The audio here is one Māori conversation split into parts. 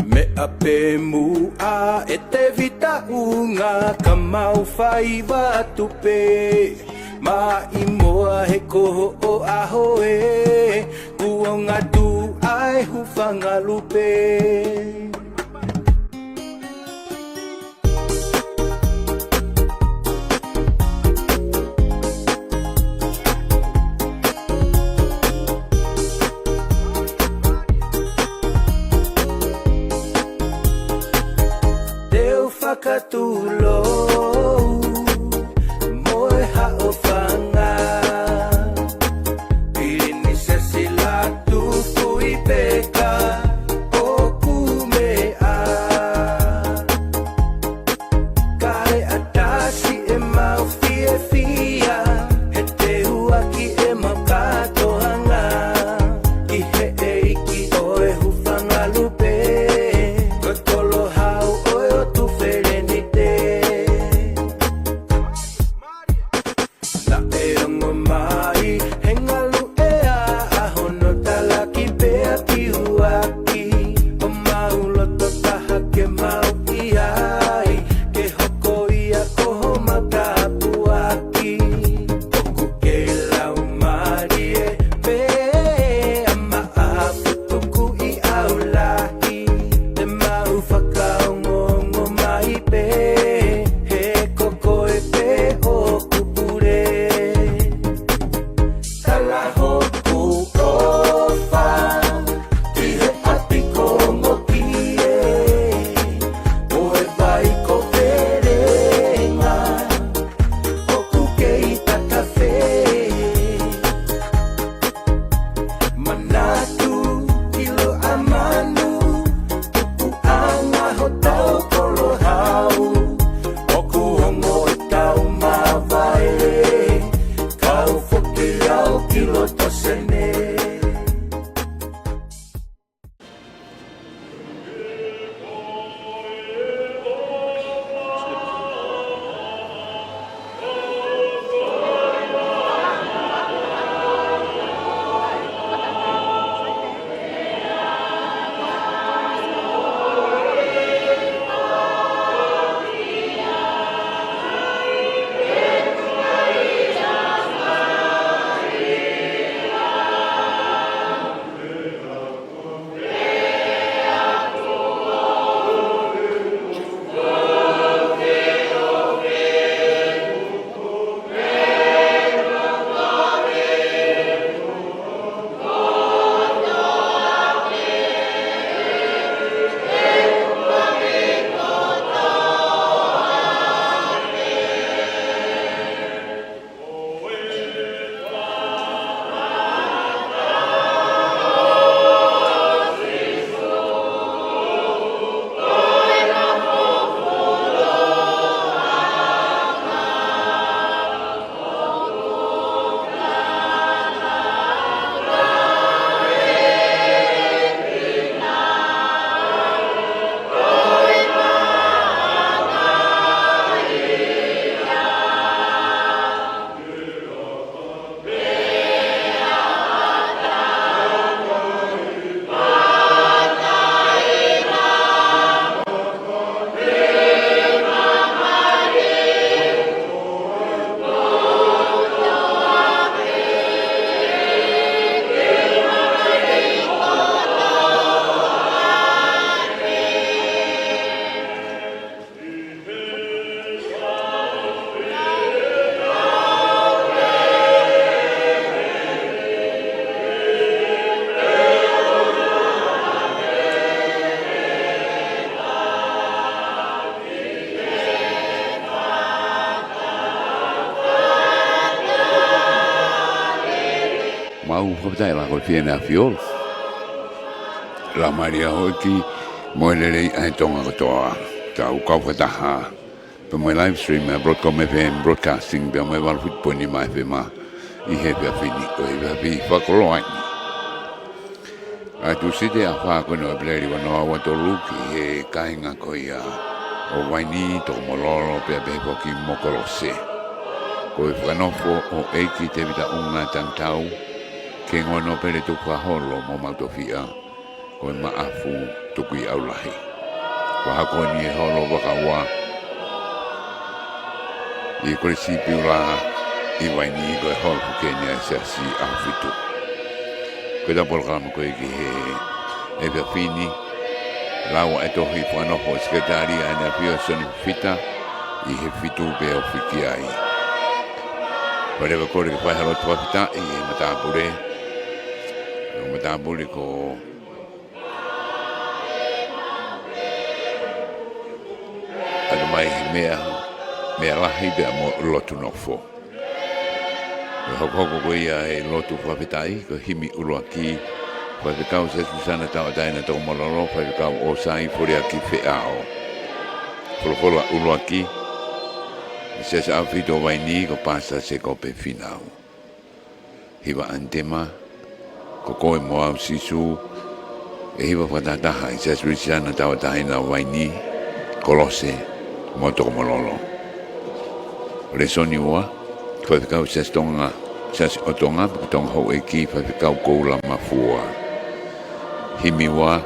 Me ape mua e Tevita Unga ka mau whai watupe Ma i moa he koho o aho e Uonga tu ai hufanga lupe Fakatulo moe hao fanga Pilini se sila tu fui peka o kumea Kare atasi e mau fie fia He te huaki e mau kato hanga Ki he eiki oe hufanga lupe Kotolo hau oe o tu Mau whakatai la koe whiena fiol. La Maria hoki moelelei ai Tonga katoa. Tau kauwhataha. Pe moi live stream Broadcom FM broadcasting pe moi walfut poni mai pe ma. I he pe whini ko i pe whakoloai. A tu site a whakono e pleri wanoa watoluki he kainga ko ia. O Vaini to mololo pe poki mokolose. Ko i Fakanofo o Eiki Tevita Unga Tangitau. Ke Nopele Nopele Tukui'aulahi mo Tofi'a. o maafu Tukui'aulahi. Wahako ni holo Vakaua. I kore si Beulah i Vaini ko holo Kenya sa si afitu. Ko da programa ko ki he Vaini lawa e tohi Fakanofo sekretari ana pio soni fita i he fitu be ofikiai. Pare ko kore fa halo to fita i matapure ko ada mai mea lahi bea mo lotu nofo. Hoko ko ia e lotu whawhetai, ko himi uruaki, whawhekau se susana tau ataina tau mololo, whawhekau o sai fore aki wheao. Wholowhola uruaki, se sa awhito Vaini ko pasa se kope whinau. Hiwa antema, ko koe moau sisu, e hiwa whatataha i se susana tau ataina Vaini, kolose, moto mololo. Resoni wa, whawhekau se Tonga, se o Tonga, Tonga ho Eiki, whawhekau koula mafua. Himi wa,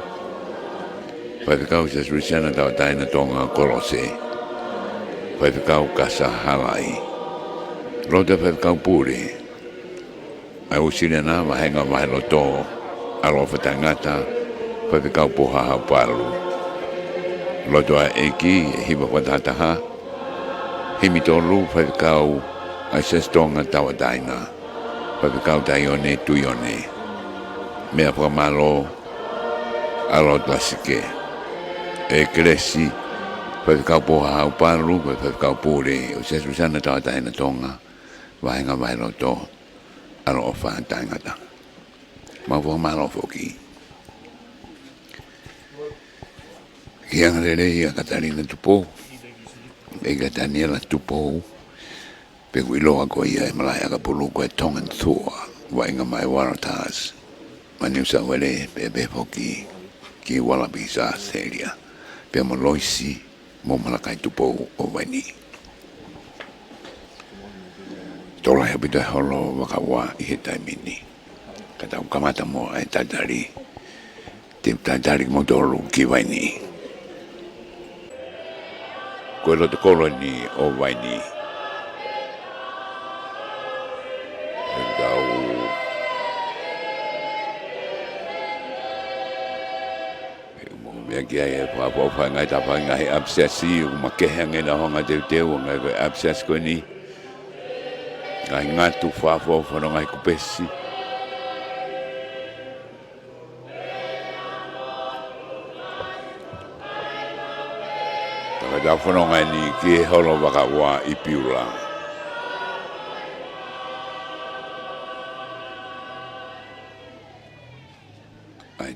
whawhekau se Rusiana tau taina Tonga kolose. Whawhekau kasa halai. Rota whawhekau puri. Ai usirena wahenga waheloto, alo whatangata, whawhekau poha hau paru. Loto a Eiki, hiwa watataha, himi tolu whawhekau ai se Tonga tawa daina. Whawhekau taione tuione. Mea whakamalo alo klasike. E kresi whawhekau poha hau paru, whawhekau pure. O se susana tawa daina Tonga. Wahenga wailoto alo o whaatangata. Ma whakamalo whoki. Kianga rere ia Katarina tupo. Ega Daniela tupo. Pegu iloa ko ia e malaya ka pulu ko e Tangitau wainga mai waratas. Mani usa wele bebe hoki ki wala bisa seria. Pe mo loisi mo malakai tupo o Vaini. Tola hebita holo Vakaua i he taimini. Kata ukamata mo ai tatari. Te tatari mo tolu ki Vaini. Ko lo te koloni o Vaini. Mea kia e whapawha ngai tapa ngai absesi o makehe ngai na honga teu ngai koe abses koe ni. Ngai ngatu whapawha no ngai kupesi. Taka tau no ngai ni ki e holo Vakaua i Beulah.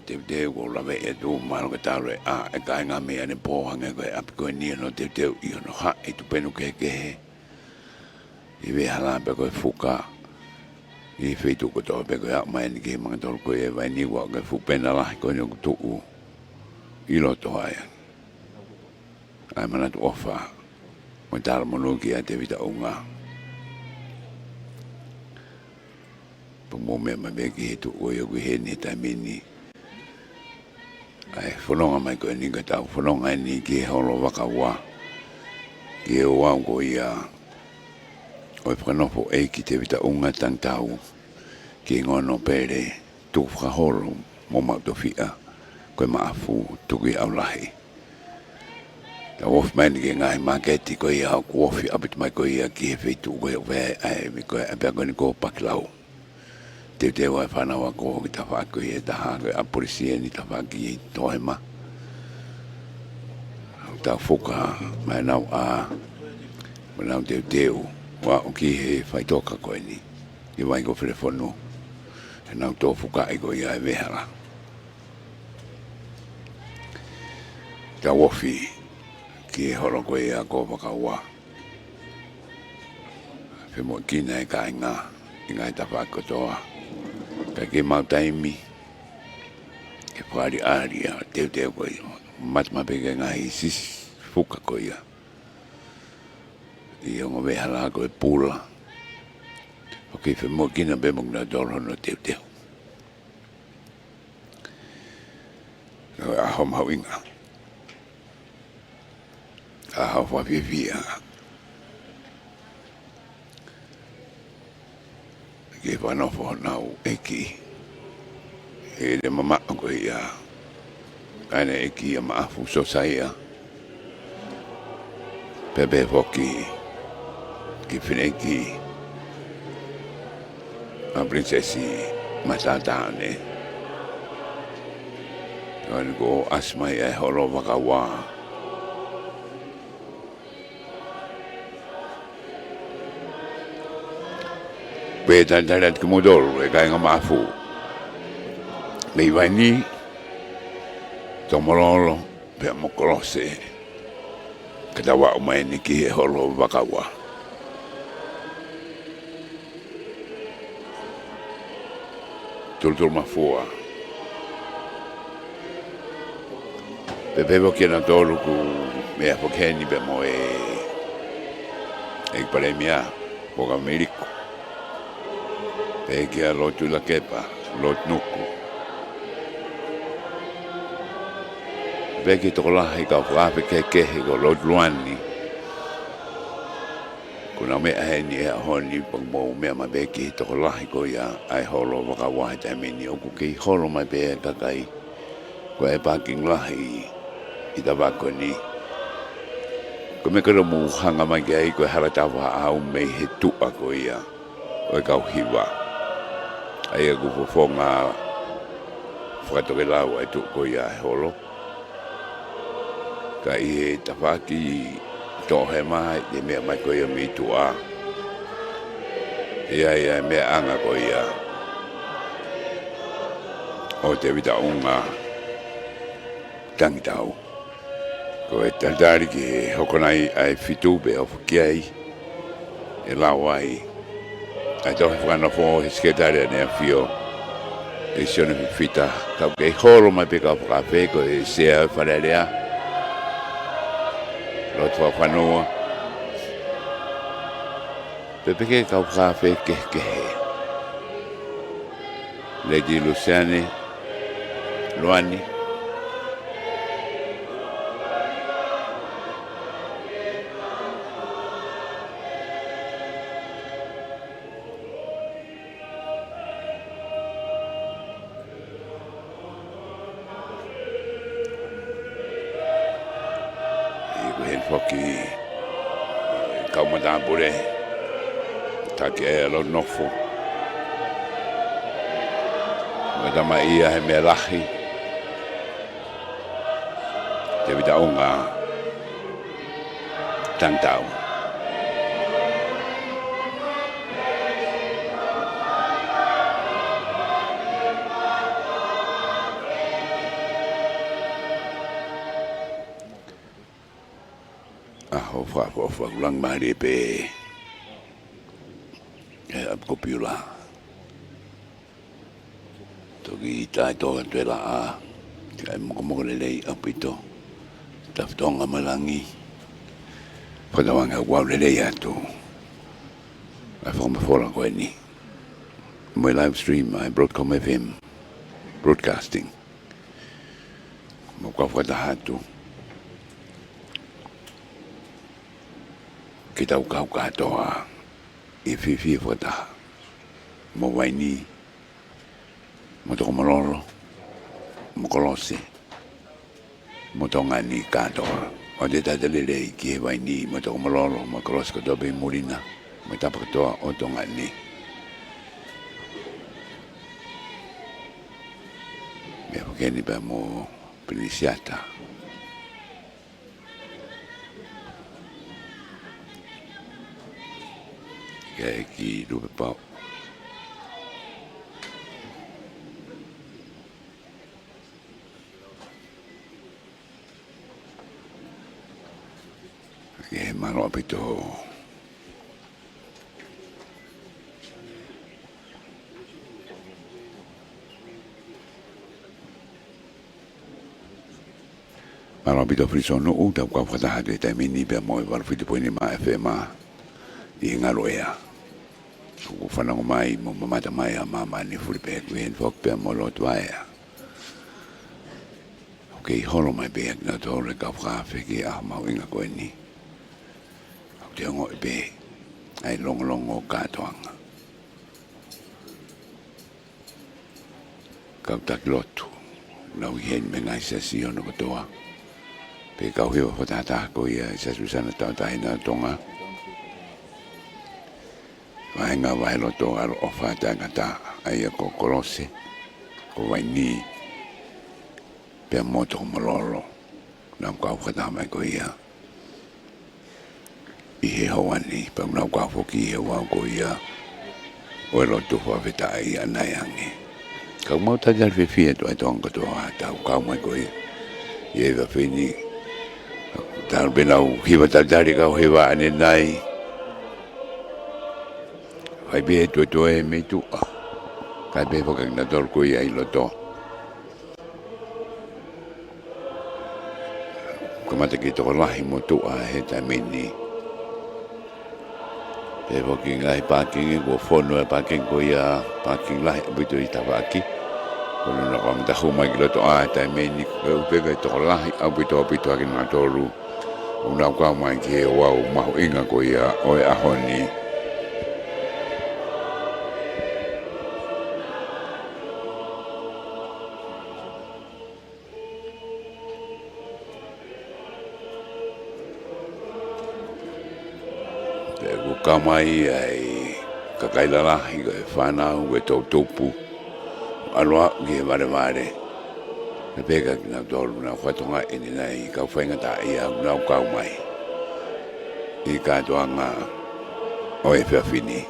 Te ko lave e tu malo ka tare a e ka nga me ane po hanga ko ap ko ni no te i no ha e tu penu ke i ve hala pe ko fuka i fe tu ko to pe ko ya mai ni ke mang to ko e vai ni wa ko fu pena la ko ni tu i lo to ai ai mana tu ofa mo tar mo no ki a Tevita Unga po mo me me ki tu o yo ki he ni ta mini ai whanonga mai koe ni ka tau whanonga ni ki holo Vakaua ki e Ouau ko ia o Fakanofo Eiki Tevita Unga Tangitau ki ngā Nopele tu whakaholo mo mau Tofi'a koe maafu Tukui'aulahi ta wofi mai ni ki ngai maketi koe ia hau wofi apit mai koe ia ki he whetu koe uwe ai mi koe apea koe ni ko pakilau te wa whanawa ko ki ta whako i e taha koe a polisie ni ta whaki i tohema. Ta whoka mai nau a mai nau teu wa o ki he whaitoka koe ni i wai ko wherewhono e nau tō whuka i ko i a e wehara. Ta wofi ki e horo koe i a ko Vakaua. Whimo kina e ka inga i ta whako toa. Ka ke mau taimi ke whari aria teu koe matma peke ngai sis fuka koe ia i onga wehala koe Paula o ke whemo kina bemok na dolo no teu Aho mawinga. Aho whawhiwhia. Ke Fakanofo nau Eiki. E le mama ko ia. Aina Eiki a maafu so saia. Pepe foki. Ki whineki. A princesi matatane. Aina ko asmai e holo Vakaua. Beta dalat kumodol e kai ngamafu. Mei Vaini tomololo pe mokolose. Katawa umaini ki e holo Vakaua. Tultul mafua. Pepevo ki na tolu ku mea pokeni pe mo e paremia poka Ameriko. Pe kia lotu la kepa, lot nuku. Pe ki toko lahi ka whaape kekehe ko lot luani. Kuna mea heni e honi pang mo mea ma pe ki toko lahi ko ia ai holo Vakaua te ameni oku ki holo mai pe kakai. Ko e paking lahi i ta wako ni. Ko me kara mu hanga mai ki ai ko e haratawa au mei he tua ko ia. O e kau hiwa. Ai e kupo fonga whakatoke lau ai tuk ko ia holo. Ka i he tawhaki tohe mai te mea mai ko ia mi tua. Ia mea anga ko ia. O Tevita Unga Tangitau. Ko e tantari ki hokonai ai fitube o fukiai. E lau ai. Ai tohe Fakanofo he sekretari ne fio. E sione fita. Kau ke holo mai pe kau whakape ko e sea wharerea. Lotua whanua. Pepe ke kau whakape kehe. Lady Luciane. Luani. Foki kau matapure take e lo nofo madama ia he me lahi Tevita Unga Tangitau Aho ulang mari pe ko Beulah toki tai to tela a kai mo lei apito taf Tonga malangi padawanga Ouau lei atu I form before ko ni my live stream I broadcasting mo ko hatu kita ukau katoa i fifi fota mo Vaini mo toko malolo mo kolose mo Tonga ni katoa o te tatalele ki he Vaini mo toko malolo mo kolose kotoa pe murina mo tapa kotoa o Tonga ni me apokeni pa mo pinisiata Eiki lupe pau. Ke mano apito. Mano apito friso no uta kwa fatahade te mini pe mo var fiti po ni ma FMA. I ngaloea. Ko whanau mai mo mamata mai a mama ni furipe ku hen fok pe mo lotu aia. Kei holo mai be na tole ka whawhi ki a mau inga koe ni. Au te ongo i be, ai longo kātoanga. Kau taki lotu, nau i hen me ngai sa si ono katoa. Pe kau hewa whatata ko ia sa susana tau taina Tonga. Vaenga vai loto alo ofa Tangata ai ko kolose, ko Vaini. Pe moto malolo, nau kau whata mai ko ia. I he hoani, pa nau kau whoki he wau ko ia. O e loto whaweta ai anai ange. Kau mau tajal whiwhia to ai tonga toa tau kau mai ko ia. Ie wa whini. Tau benau hiwa tajari kau hewa ane nai. Hai be to e me tu. Kai be whakang na tol ko ia i loto. Kamata ki toko lahi mo tua he tamini. Te woki ngai parking ko fono e parking ko ia parking lahi abitu i tawaki. Kono na kamata huma ki loto a tamini ko upega toko lahi abitu aki na tolu. Una kwa mai ki he Ouau mahu inga ko ia oe ahoni. Kamai ai kakailalahi ko e whanau e tau tupu aloa ki e vare me peka ki nau tolu nau whatonga ini nei kau whainga ta i au nau kau mai i kātuanga o e whiawhini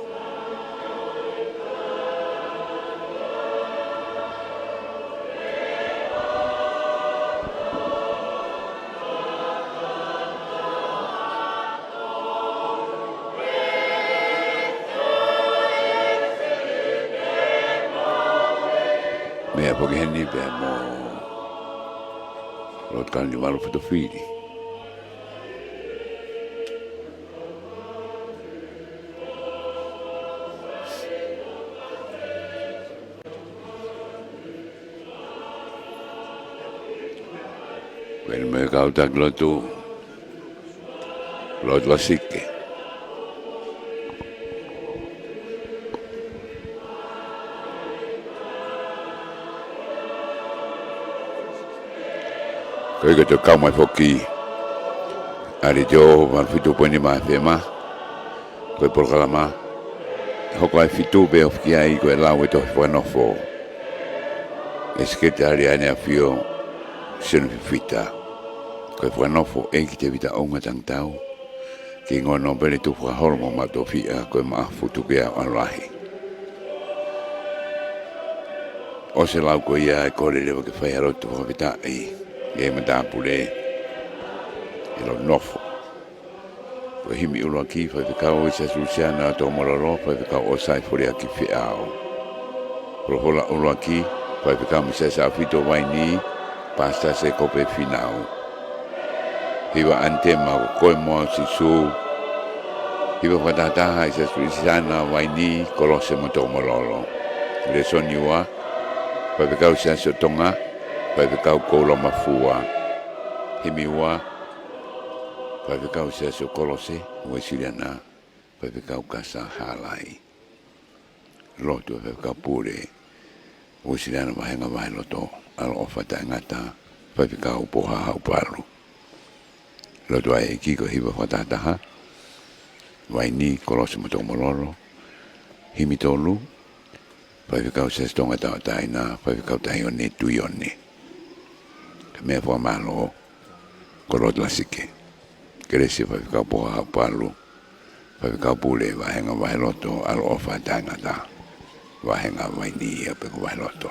mea poki heni pia mo rot kani walu whetawhiri. When me kau tak Latu lot lasike. Koe ka te kau mai whoki. Ari te o man whitu poini mai whema. Koe porkalama. Hoko ai whitu pe ofki ai koe lau e tohi Fakanofo. E skete ari ane a whio. Sino whiwhita. Koe Fakanofo Eiki Tevita Unga Tangitau. Ki ngō Nopele tuwha hormo ma Tofi'a koe maafu Tukui'aulahi. O se lau koe ia e kore rewa ke whaiharotu whakawitai. Ngai matapu le e lo nofo. Ko himi ulo aki whai Vakaua i sa susiana tō mororo whai Vakaua o sai fori aki whiao. Rohola ulo aki whai Vakaua mi sa sa whito Vaini pasta se kope whinau. Hiwa ante ma ko koe moa sisu. Hiwa whatataha i sa susiana Vaini kolose mo tō mororo. Le soniua whai Vakaua sa so Tonga. Pai kau koula mafua, himi ua, pai kau seso kolose, ue siriana, pai kau kasa halai. Lotu pai kau pure, ue siriana vahenga vai loto, alo ofa Tangata, pai kau poha hau palu. Lotu ai Eiki ko hiwa whatataha, Vaini kolose motomololo, himi tolu, pai kau seso Tongatau taina, pai kau tahione tuione. Mea fua malo korot lasike. Keresi whai kau poha palu. Whai kau pule wahenga vai loto alo ofa Tangata. Wahenga Vaini ia peko vai loto.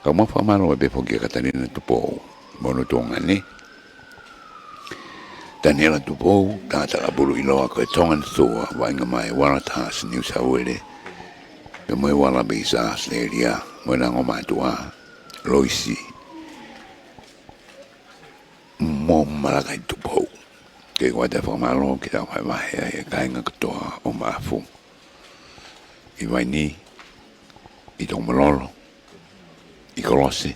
Kau mau fua malo e befo kia katanina tupou. Mono Tonga ni. Daniela tupou. Tata la bulu iloa koe Tongatapu. Wahenga mai Waratas New South Wales. Pe moe wala bisa Australia. Moe nango matua. Loisi. Mo malakai tupou. Ke koe te whamalo ki tau whaiwahe e kainga katoa o maafu. I Vaini, i tō malolo, i kolose,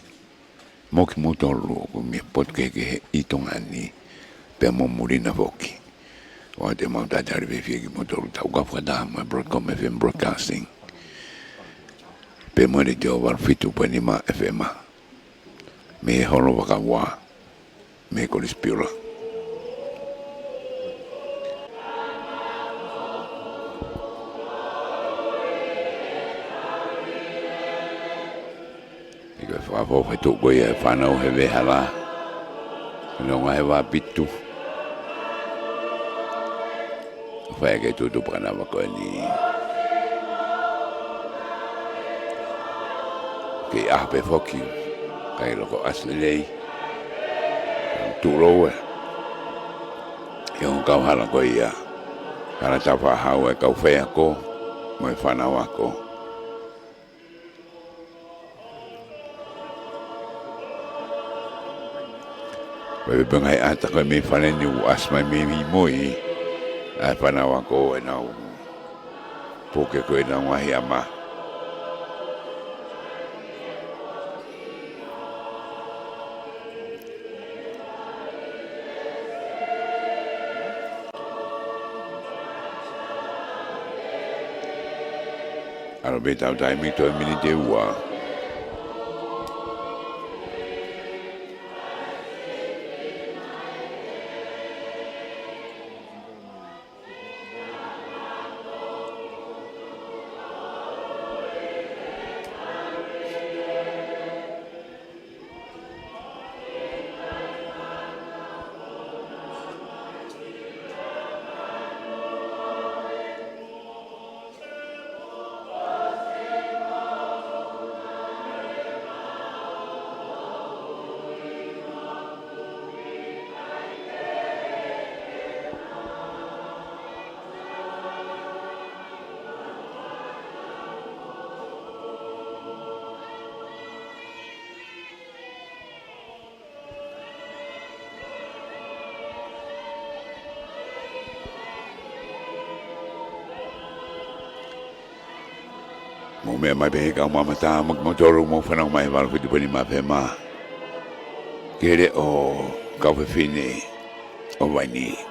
Moki motoro ko mi potke ke I Tonga ni pe mo murina foki. O te mau tatari pe fieki motoro tau ka whakata mo Broadcom FM Broadcasting. Pe mo re te o warfitu pa ni ma FM. Me holo Vakaua. Me kolispira. Ika whafo whaitu koe e whanau he wehala. Nonga he wapitu. Whae ke tutu pana wako ni. Ke ahpe foki. Kai loko aslelei. Tulowe. Yung kau hala ko ia. Kala tau whahau e kau whea ko. Mo e whanau ako. Pwede pengai ata ko me whaneni u asmai me Moimoi. Ai whanau ako e nau. Poke ko e nau ngahi ama. Alo be tau tai mito e mini te ua. Mo mea mai pehe kau mamata magmotoro mo whanau mai wala whitu pani ma pehe ma. Kere o kau whiwhine o Vaini.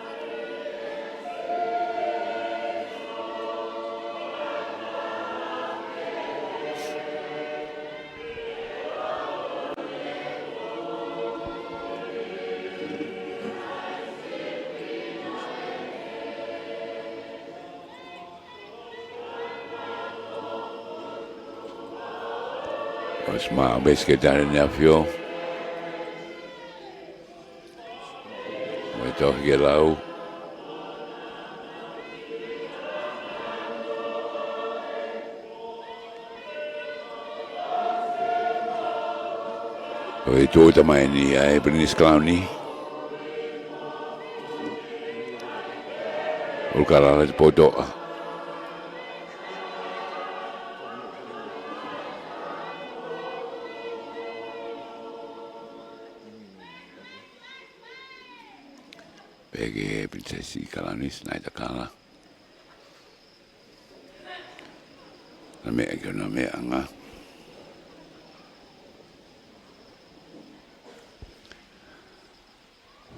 Ma bes que tare ni afio. Mai toh ke lau. Oi tu tamai ni ai Brinis Clowny. O cara de poto. Pege prinsesi Kalanis naita kala. Na me anga.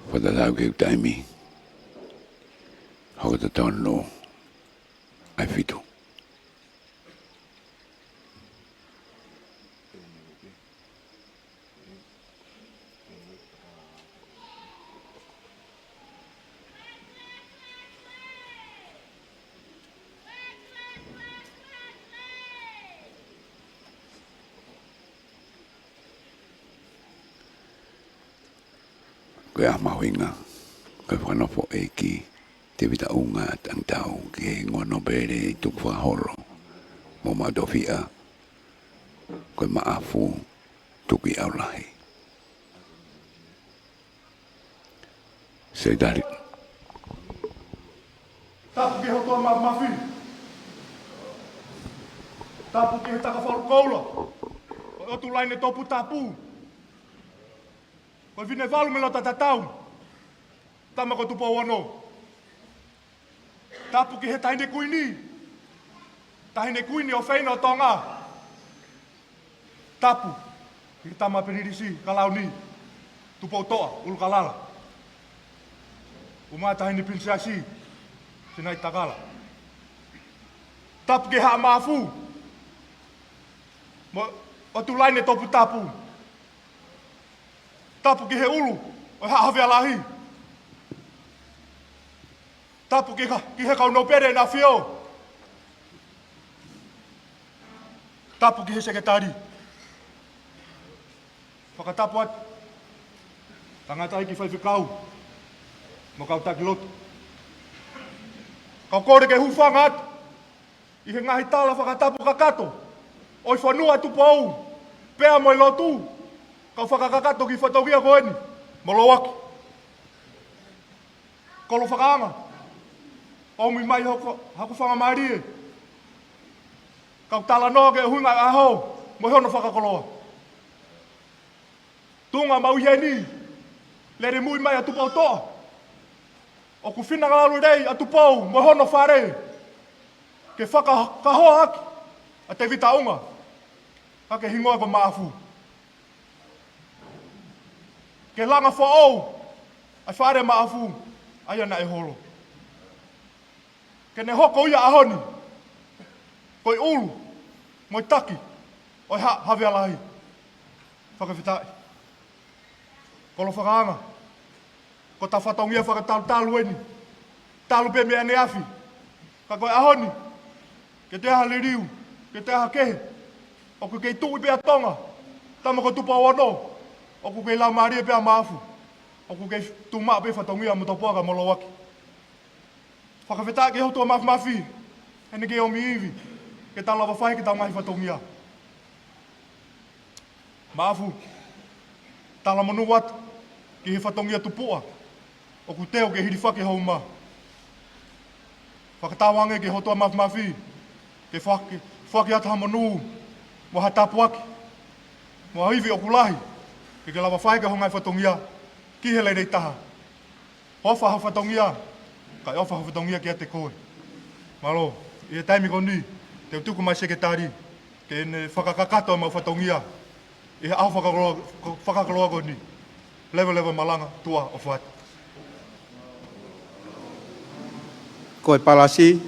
Pada tau ke taimi. Hau ta tono. Ai fitu. Koe mahuinga, koe Fakanofo Eiki, Tevita Unga, Tangitau, ke Hingoa Nopele, Tukui'aulahi, mo ma Tofi'a, koe maafu, Tukui'aulahi. Se dari. Tapu ke hotoa mafi. Tapu ke takawharukoula. O tu laine topu tapu. Ko vine valu me lo tatatau. Tama ko tupo wano. Tapu ki he tahine kuini. Tahine kuini o whaina o Tonga. Tapu. Ki tama peririsi kalauni. Tupo toa ulu kalala. Umata hini pinsiasi. Sinai takala. Tapu ke haa maafu. O tu laine topu tapu. Tapu ke he ulu. O haa Hawialahi. Tapu ki he kau Nopele na fio. Tapu ki he sekretari. Whakatapu atu. Tangitau ki whaiwhikau. Mo kau taki lotu. Kau kore ke hufanga atu. I he ngahi tala whakatapu kakato. Oi whanua tu pou. Pea moi lotu. Kau whakakakato ki whataukia koeni. Molowaki. Kolo whakaanga. Omi mai haku whanga marie. Kau tala noa ke hunga aho. Moi hono whakakoloa. Tunga mau heni. Lere mui mai atu pou toa. O ku whina ngalalu rei atu pou. Moi hono whare. Ke whakahoa haki. A Tevita Unga. Hake Hingoa ko maafu. Ke langa whaou. Ai whare maafu. Aia na e holo. Ke ne hoko ia ahoni. Koi ulu. Moi taki. Oi Hawialahi. Whakawhitai. Kolo whakaanga. Ko ta whatongia whakatalu eni. Talu pe mea ne afi. Ka koe ahoni. Ke te aha le riu. Ke te aha kehe. Oku kei tui pea Tonga. Tama ko tupa wano. Oku kei lau maria pea maafu. Oku kei tumaa pe whatongia mo topoaka molowaki. Whakawhitai ke hotua mafi. Hene ke omi iwi. Ke tala whawhai ke tau mahi whatongia. Maafu. Tala manu watu. Ki he whatongia tupua. Oku teo ke hiri whake hau maa. Whakatawange ke hotua mafi. Ke whake ata hamanu. Mo hatapu aki. Mo hivi okulahi. Ke lawa whaika hongai whatongia. Ki he leirei taha. Hofa hau whatongia. Kai ofa hau whatongia ki a te koe. Malo, i e taimi koni. Te utuku mai sekretari. Ke ne whakakakato mau whatongia. I he au whakakaloa koni. Lewa malanga tua o whatu. Koe palasi.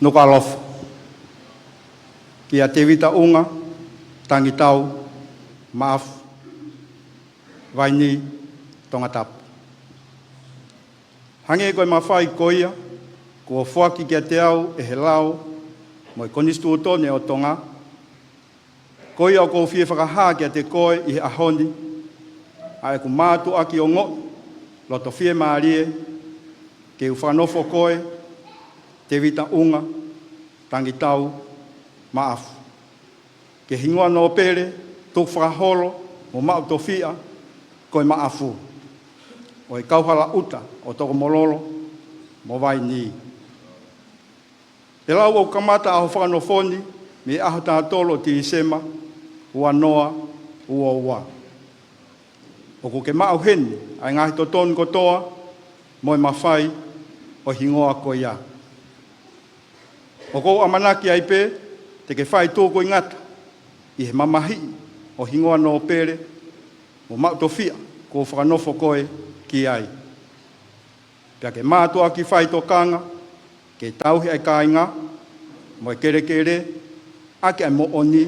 Nuka alofa. Ki a Tevita Unga, Tangitau, Maafu, Vaini, Tongatapu. Hange koe mawhai koia, kua whaki ki a te au e he lau, mo i konistu utone o Tonga. Koia o kou fie whakaha ki a te koe i he ahoni, a e ku mātu aki o ngō, loto fie maarie, ke u Fakanofo koe, Tevita Unga, Tangitau, Maafu. Ke Hingoa Nopele, tuku whakaholo, mo mau Tofi'a, koe maafu. O e kauhala uta, o toko mololo, mo Vaini. E lau o kamata aho Fakanofoni, me aho tātolo ti isema, ua noa, ua ua. O ku ke mau heni, ai ngahi totonu kotoa, mo e mawhai, o Hingoa koia. O kou amanaki ai pe, te ke whai tōko ingata, i he mamahi o Hingoa Nopele, o mau Tofi'a, ko Fakanofo koe ki ai. Pea ke mātua ki whai tōkanga, ke tauhi ai kāinga, mo e kere, ake ai mo oni,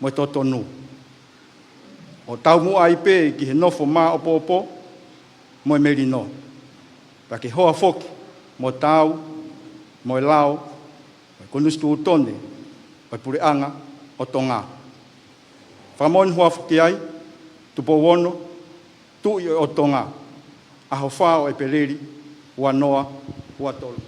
mo e totonu. O tau mua ai pe ki he nofo mā opo, mo e merino. Pea ke hoa foki, mo tau, mo e lau, mo e konustu utone, o pure anga o Tonga. Whamoni hua whaki ai, tupo wono, tui o Tonga. Aho whao e pereri, ua noa, ua tolu.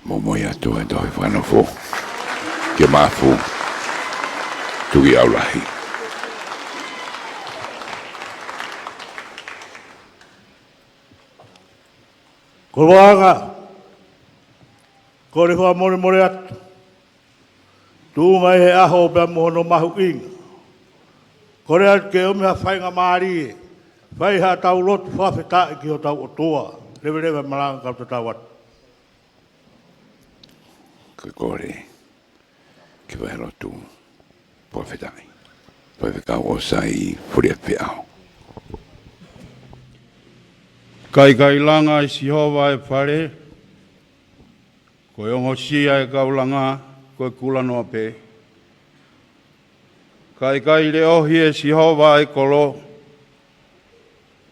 Moimoi atu e tohi Fakanofo. Ke maafu. Tukui'aulahi. Koloanga, Ko re hoa more atu. Tūnga he aho pia mohono mahu inga. Ko re atu ke ome ha whainga maari e. Whai ha tau lotu whawheta ki o tau o toa. Rewe maranga kau te tau atu. Ke kore. Ke vai lotu. Whawhetai. Whawhekau o sai furia peao. Kai langa I Sihova e whare. Koe ongo sia e kaulanga, koe kula noa pe. Kai le ohi e Sihova e kolo.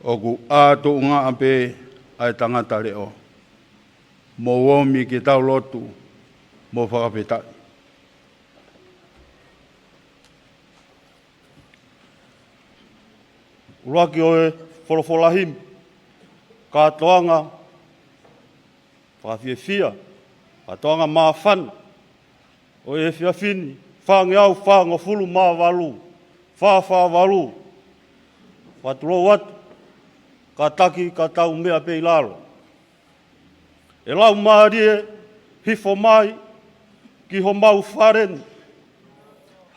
Oku ātu unga ape ai tangata reo. Mo womi ki tau lotu, mo whakapetai. Uraki oe wholofolahim. Katoanga, whawhiawhia, katoanga mawhana, o e whiawhini, whangeau whango fulu mawalu, whawalu, whatulo watu, ka taki ka tau mea pei lalo. E lau maarie, hifo mai, ki ho mau wharen,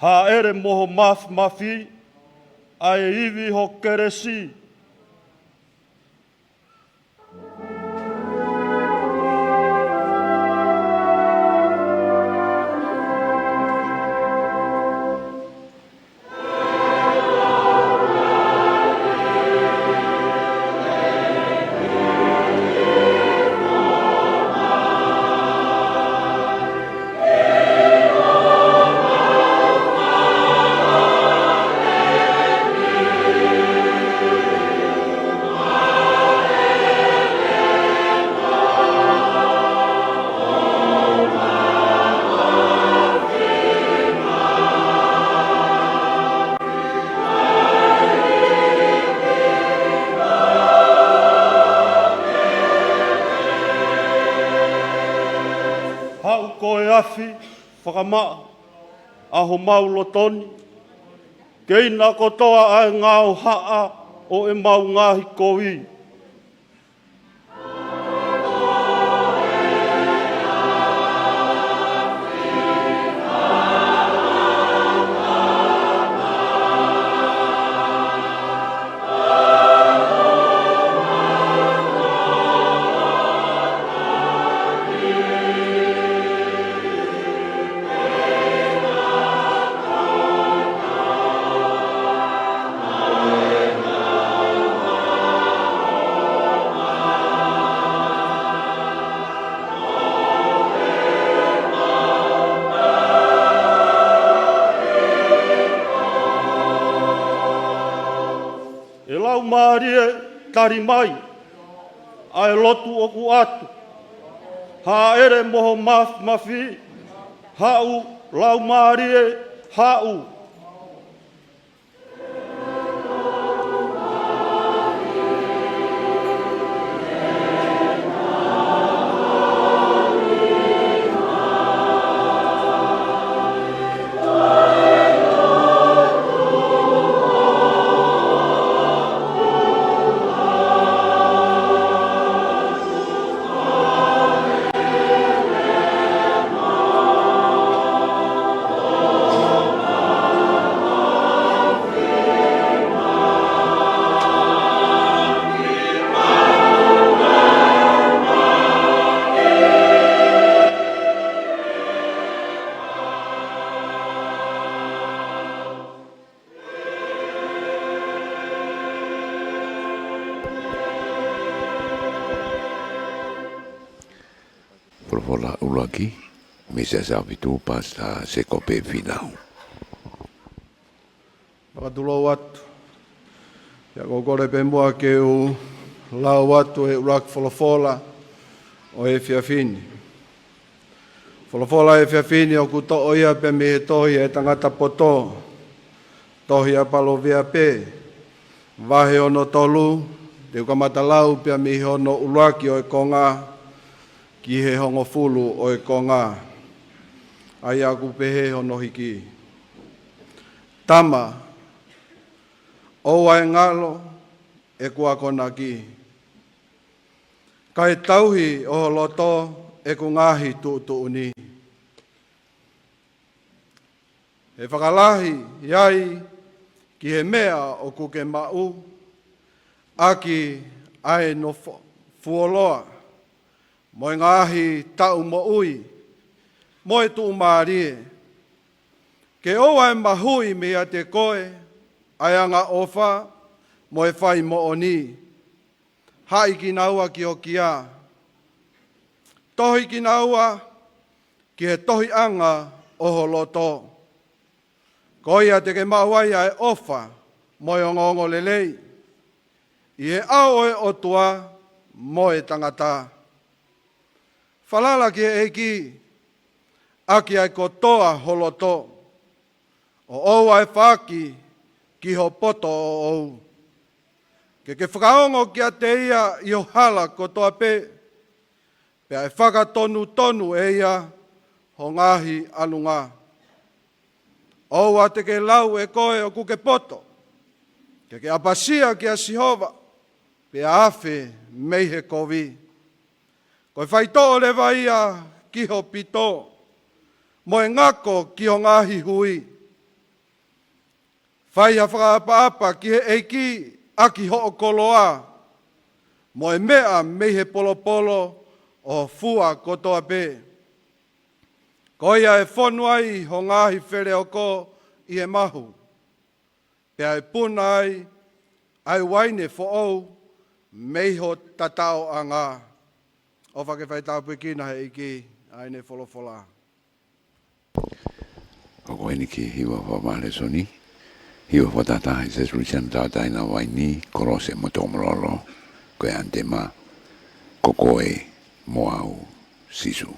ha ere moho mafi, ai iwi ho keresi, afi, whakamaa, aho mau lotoni, keina kotoa ai ngāo haa o e mau ngāhi kowi. Tari mai, ai lotu oku atu, ha ere moho mafi, hau, lau maarie, hau. Ulaki, misa sabitu pasta sekope final. Pakatulo watu, ya kokore pemboa ke u lau watu e urak folofola o e fiafini. Folofola e fiafini o kuto oia pe me tohi e Tangatapu tohi a palo via pe, vahe ono tolu, te ukamatalau pe me ono ulaki o e konga, ki he hongo fulu o e konga, ai aku pehe hono hiki. Tama, o ai ngalo e kua kona ki. Kai tauhi o loto e ko ngahi tu'utu'uni. E whakalahi iai ki he mea o kuke mau, aki ai no fuoloa, mo ngahi tau mo ui, mo e tu maarie. Ke oa e mahui mea te koe, ai anga ofa, mo e whai mo oni. Hai ki naua ki o kia. Tohi ki naua, ki he tohi anga o holoto. Koia te ke mauai ai ofa, mo e ongo lelei. I he ao e otua, mo e tangata. Falala ki e Eiki, aki ai kotoa holoto. O ou ai whaki, ki ho poto o ou. Ke whakaongo ki a te ia i o hala kotoa pe, pe ai whakatonu tonu e ia, ho ngahi alunga. Ou a te ke lau e koe o kuke poto, ke apasia ki a Sihova, pe a afe meihe kovi. Koe whaito o le vaia ki ho pito, mo e ngako ki ho ngahi hui. Whai a whakaapa ki he Eiki aki ho o koloa, mo e mea meihe polopolo o fua kotoa pe. Koia e whonuai ho ngahi where o ko i e mahu. Pe ai puna ai waine fo ou, meiho tatao a ngā. O whake whaitau pekina he Eiki, aine wholofola. O koe ni ki hiwa whamare soni. Hiwa whatatahi se sulisan tātai na Vaini, korose mo tōmororo, koe antema, kokoe, moau, sisu.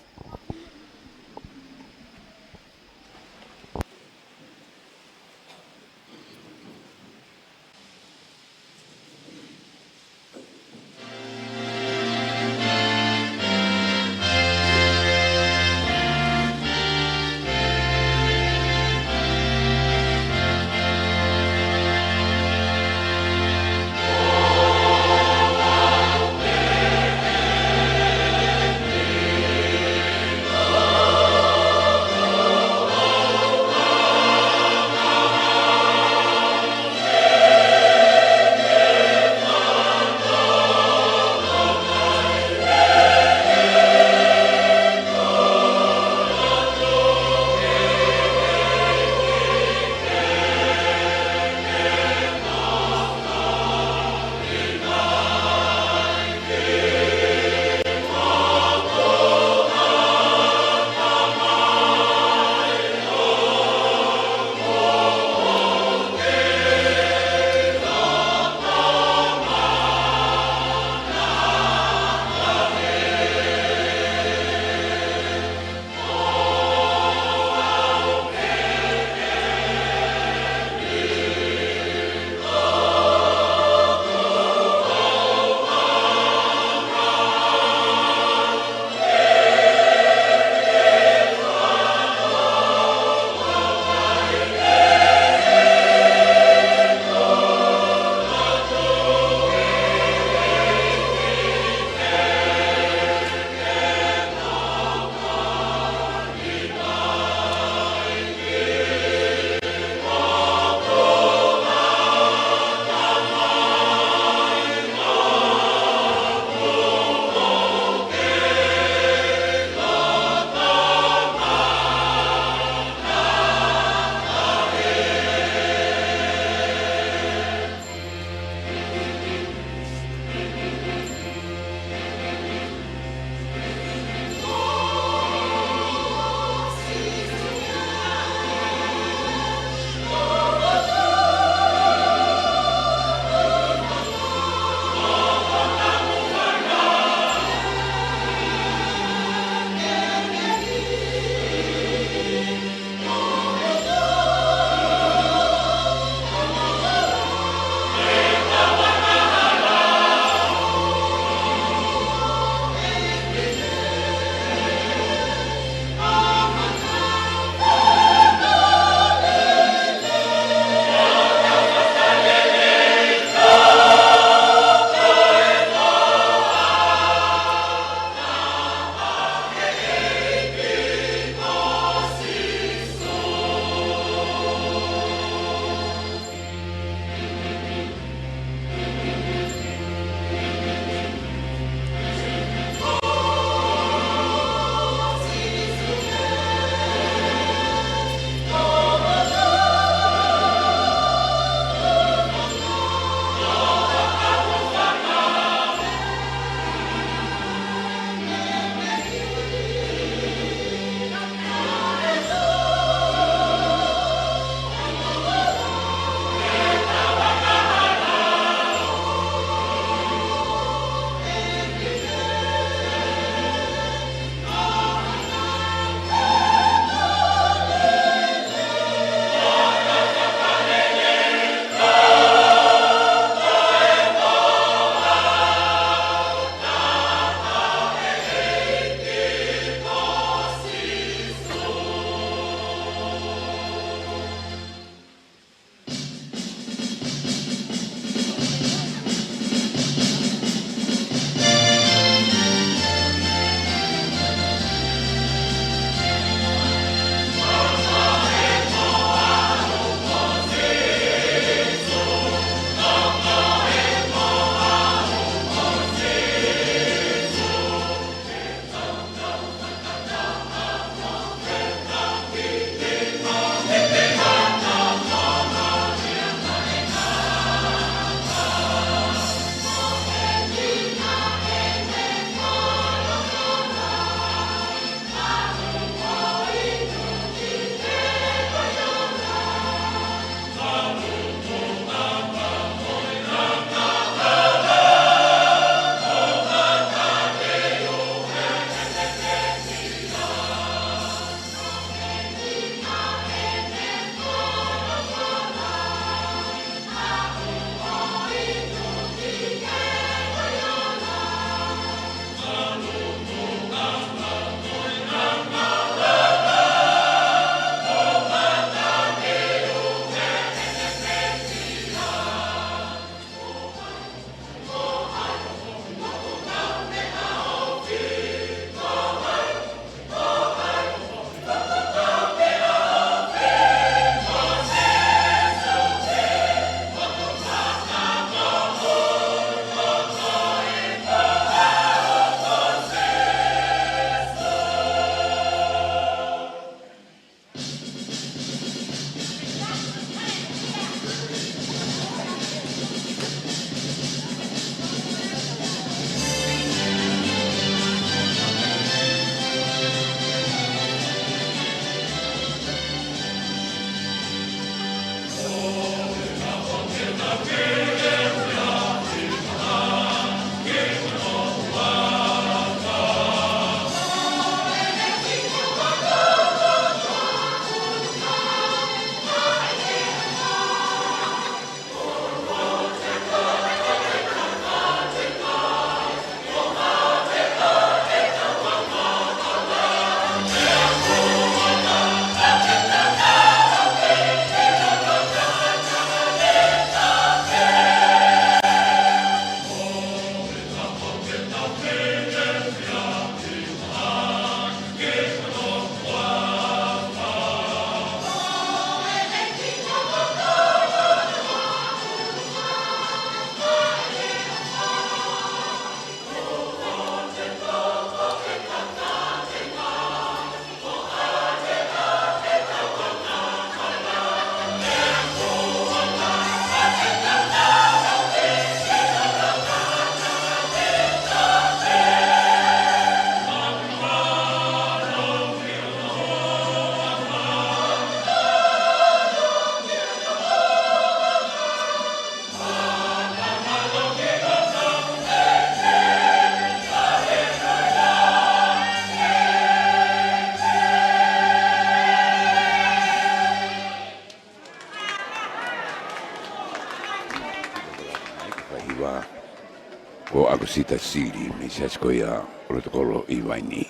ko ako sita siri mi sias ko ia protokolo I Vaini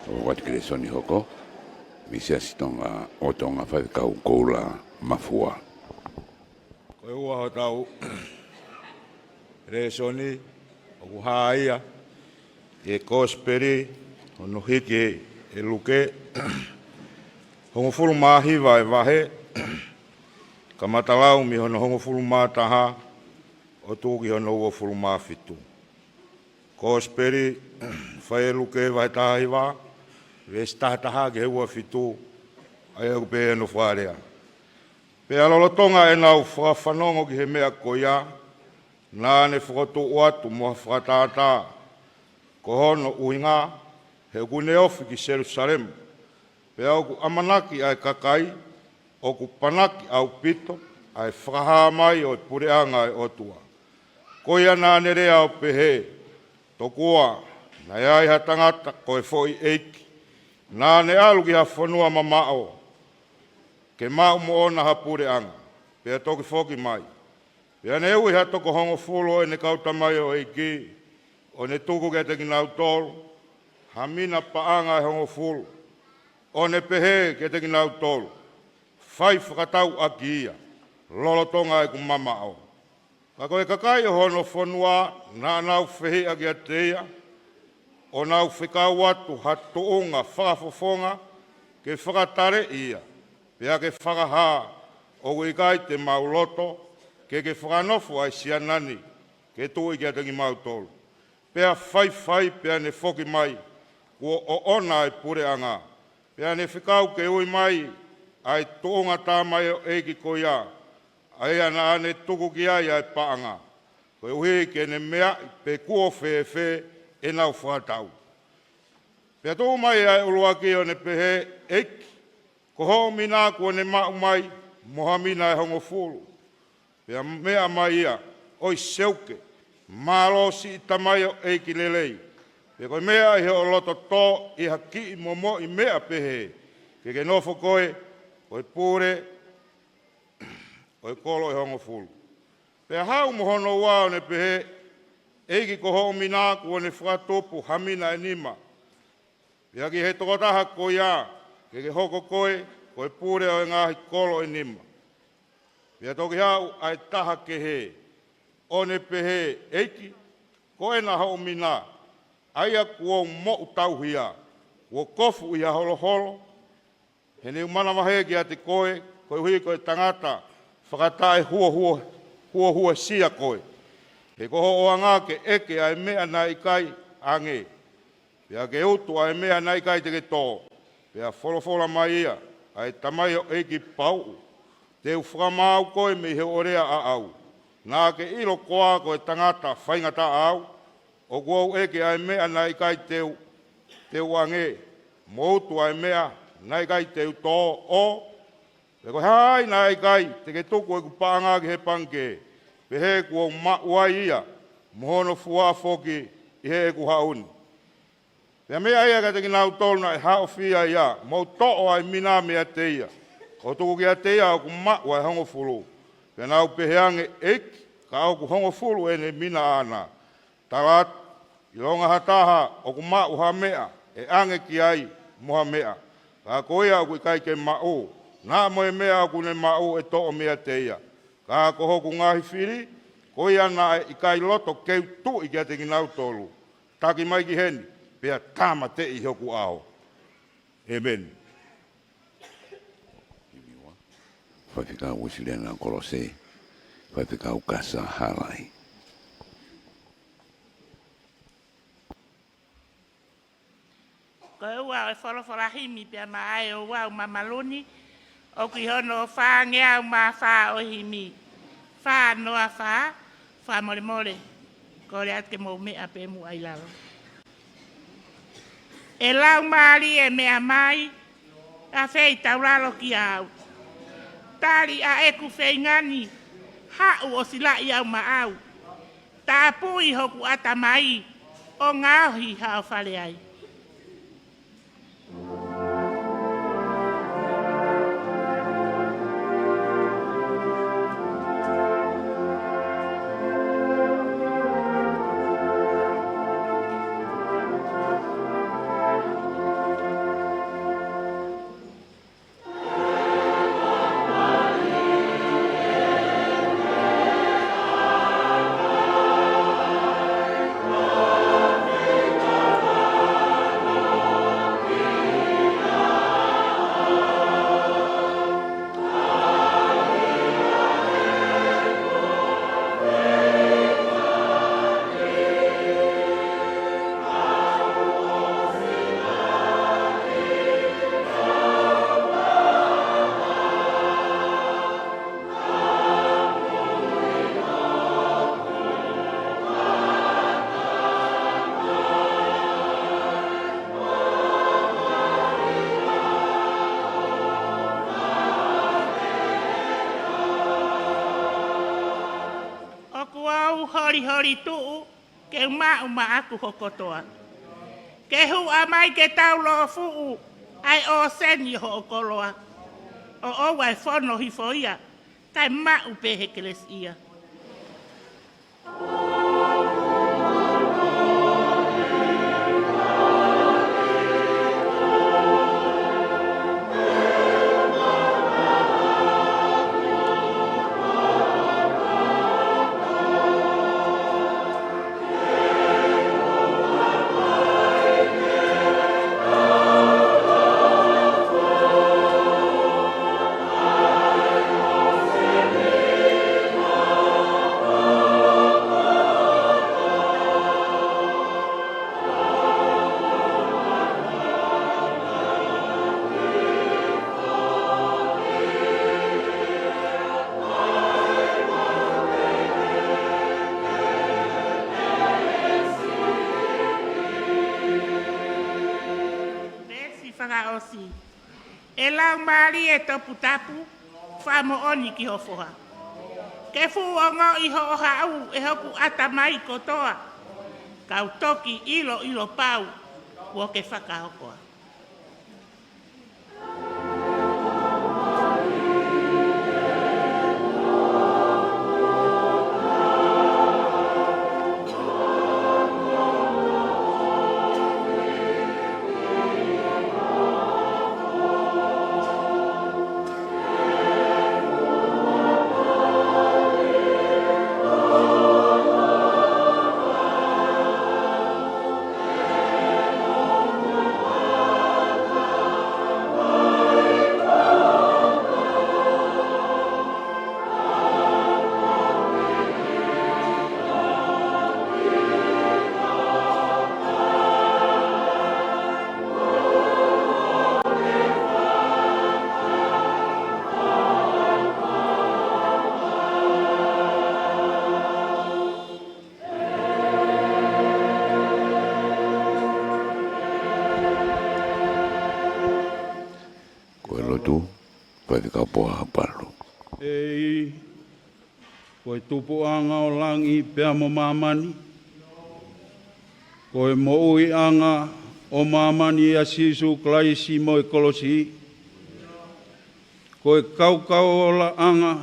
o wat kresoni hoko mi sias Tonga o Tonga Whakau koula mafua Koe ua ho tau resoni o kuhaia e kosperi o no hiki e luke hongo fulu mahiwa e vahe ka matalau mi hono hongo fulu mataha o tuki hono ua fulu mafitu kosperi whae luke vahe tahiwa ves tahataha ke ua fitu ai au pe no wharea pe alolo Tonga e nau whanongo ki he mea koia nā ne whakotu atu moha whakatata ko hono uinga he kune ofi ki Jerusalem pe au ku amanaki ai kakai o ku panaki au pito ai whakaha mai o pureanga e otua koia nā ne rea o pehe tokua na iai ha tangata koe foi Eiki nā ne alu ki ha whanua mamao ke mau mo ona ha pureanga pe toki foki mai pe ne ui ha toko hongo fulo e ne kauta mai o Eiki o ne tuku ke te kinau tolu hamina paanga e hongo fulo o ne pehe ke te kinau tolu whai whakatau aki ia lolo Tonga e ku mamao ka koe kakai o hono whanua na nau whehi aki a teia o nau whikau atu hatu unga whakafofonga ke whakatare ia pea ke whakaha o wikai te mauloto ke Fakanofo ai sianani ke tui ki atangi mautolu. Pea whai pea ne whoki mai kua o ona e pureanga. Pea ne whikau ke ui mai ai toonga tā mai o Eiki ko ia. Ai ana ane tuku ki ai ai paanga. Koe uhi ke ne mea pe kua whewhe e nau whatau. Pea tō mai ai uluaki o ne pehe Eiki. Ko ho mina kua ne mau mai moha mina e hongo fulu. Pea mea mai ia oi seuke. Malo si tamai o Eiki lelei. Pea koe mea i o loto tō i haki i momo i mea pehe. Ke nofo koe, koe pure, koe kolo i hongo fulu. Pea hau mohono wao ne pehe Eiki ko ho mina kua ne whakatopu hamina e nima. Pea ki he tokotaha ko ia. Ke hoko koe, koe pure o ngahi kolo e nima. Pea toki hau ai taha ke he, o ne pehe Eiki, koe na hau mina, aia kua mo tauhia, kua kofu ia holo holo, he ne umana mahe ki ate koe, koe hui koe tangata, whakatae hua sia koe. He koho o anga ke eke ai mea na ikai ange, pea ke utu ai mea na ikai te ke tō. Pea wholofola mai ia, ai tamai o Eiki pau. Te whakamau koe me he orea a au. Nā ke ilo koa koe tangata whaingata au. O kuau eke ai mea nai kai teu ange. Moutu ai mea nai kai teu tō o. Pe koe hai nai kai te ke tuku e ku paanga ki he panke. Pe he kuau mauai ia. Mohono fua foki i he e ku hauni. Pea mea ia ka te ki nau toluna e hao fia ia, mau to'o ai mina mea te ia. O tuku ki a te ia o ku mau ai hongo fulu. Pea nau peheange Eiki, ka au ku hongo fulu e ne mina ana. Tarat, i longa hataha o ku mau ha mea, e ange ki ai moha mea. Ka koe au ku kai ke mau, nā moe mea au ku ne mau e to'o mea te ia. Ka koho ku ngahi whiri, koe ana i kai loto keu tu i kia te ki nau tolu. Taki mai ki heni. Pea tāma te i hoku ao. Amen. Whawhikau usilena kolose, whawhikau kasa halai. Ko Ouau e wholawhalahimi pia maae o Ouau mamaloni, o ki hono wha ngeau ma wha o himi. Wha noa wha more more, ko re atke mou mea pe mu ai lalo. E lau maari e mea mai, a whei tauralo ki au. Tari a eku whei ngani, hau o sila i au ma au. Tā pui hoku ata mai, o ngāhi hao whare ai. i tuu, ke umau ma aku hokotoa. Ke hua mai ke tau lo fuu, ai o seni ho okoloa. O owa e whono hi foia, kai mau pehe kelesia. E lau maari e topu tapu, whamo oni ki hofoha. Ke fuongo i ho hau e hoku ata mai kotoa. Kau toki ilo pau, wo ke whakahokoa. Koe tupu anga o langi pea mo mamani. Koe mo ui anga o mamani a sisu klaisi mo e kolosi. Koe kaukau o la anga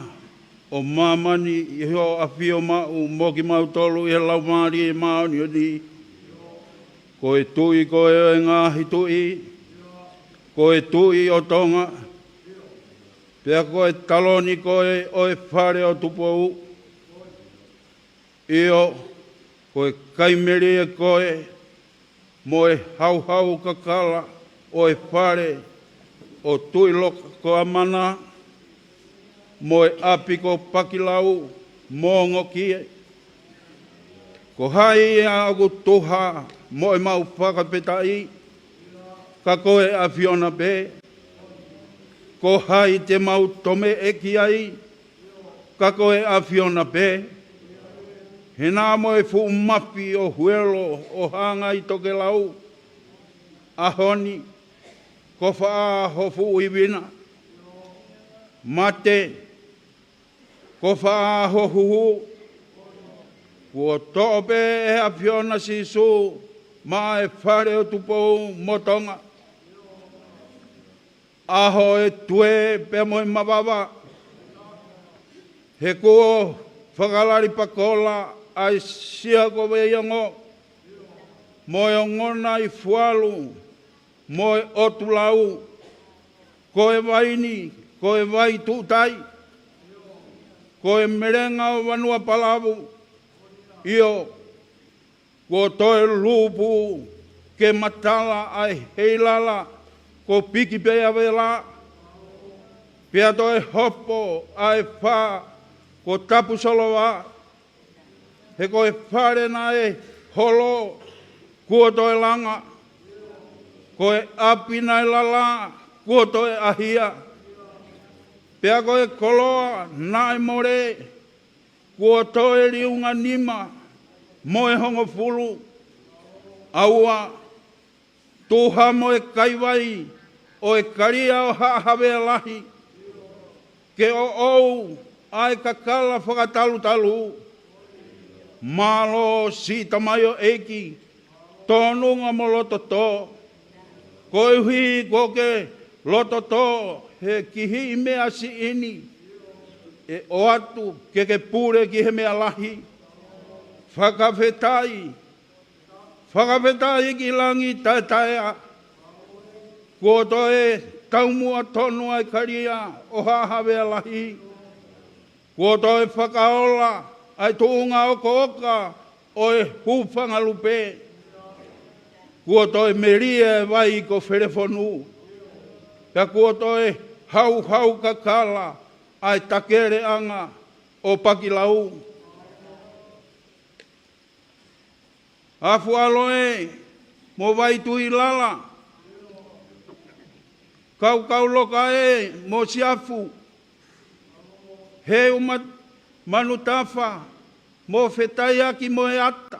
o mamani i ho awhio mau mo ki mau tolu i he lau maari e maoni o ni. Koe tui koe o e ngahi tui. Koe tui o Tonga. Pea koe taloni koe o e whare o tupou. Io, koe kaimeri e koe, mo e hau kakala o e whare o tuiloka ko amana, mo e apiko pakilau, mo ngokie. Ko hai a agu tuha, mo e mau whakapetai, ka koe a Fiona be. Ko hai te mau tome eki ai, ka koe a Fiona be. He nā mo e fu mapi o huelo o hanga i toke lau. Ahoni, ko wha hofu iwina. Mate, ko wha hofuhu. Kua tope e a Fiona sisu, ma e whare o tupou mo Tonga. Aho e tue pe mo i mawawa. He ko whakalari pakola ai sia ko weiongo. Mo e ngona i fualu, mo e otulau. Ko e Vaini, ko e vai tutai. Ko e merenga o vanua palavu. Io, ko toe lupu ke matala ai heilala. Ko piki pea vela, pea toe hopo ai wha, ko tapu solowa, he ko e whare na e holo, kua toe langa, ko e api na e lala, kua toe ahia, pea ko e koloa na e more, kua toe riunga nima, mo e hongo fulu, aua, tuha mo e kaiwai, o e karia o Hawealahi, ke o ou ai kakala whakatalu-talu, malo si tamayo Eiki, tonunga mo loto to, koe hui koke loto to, he kihi mea si ini, e o atu ke pure ki he mea lahi, whakawhetai ki langi taetaea, ko toe taumua tonu ai karia o hahawea lahi, ko toe whakaola ai tuunga o kooka o e hupanga lupe, ko toe meria vai ko wherefonu, ka ko toe hau kakala ai takere anga o pakilau. Afu aloe mo vai tui lala, kau loka e mo siafu, he umat manutafa mo whetai aki mo e ata,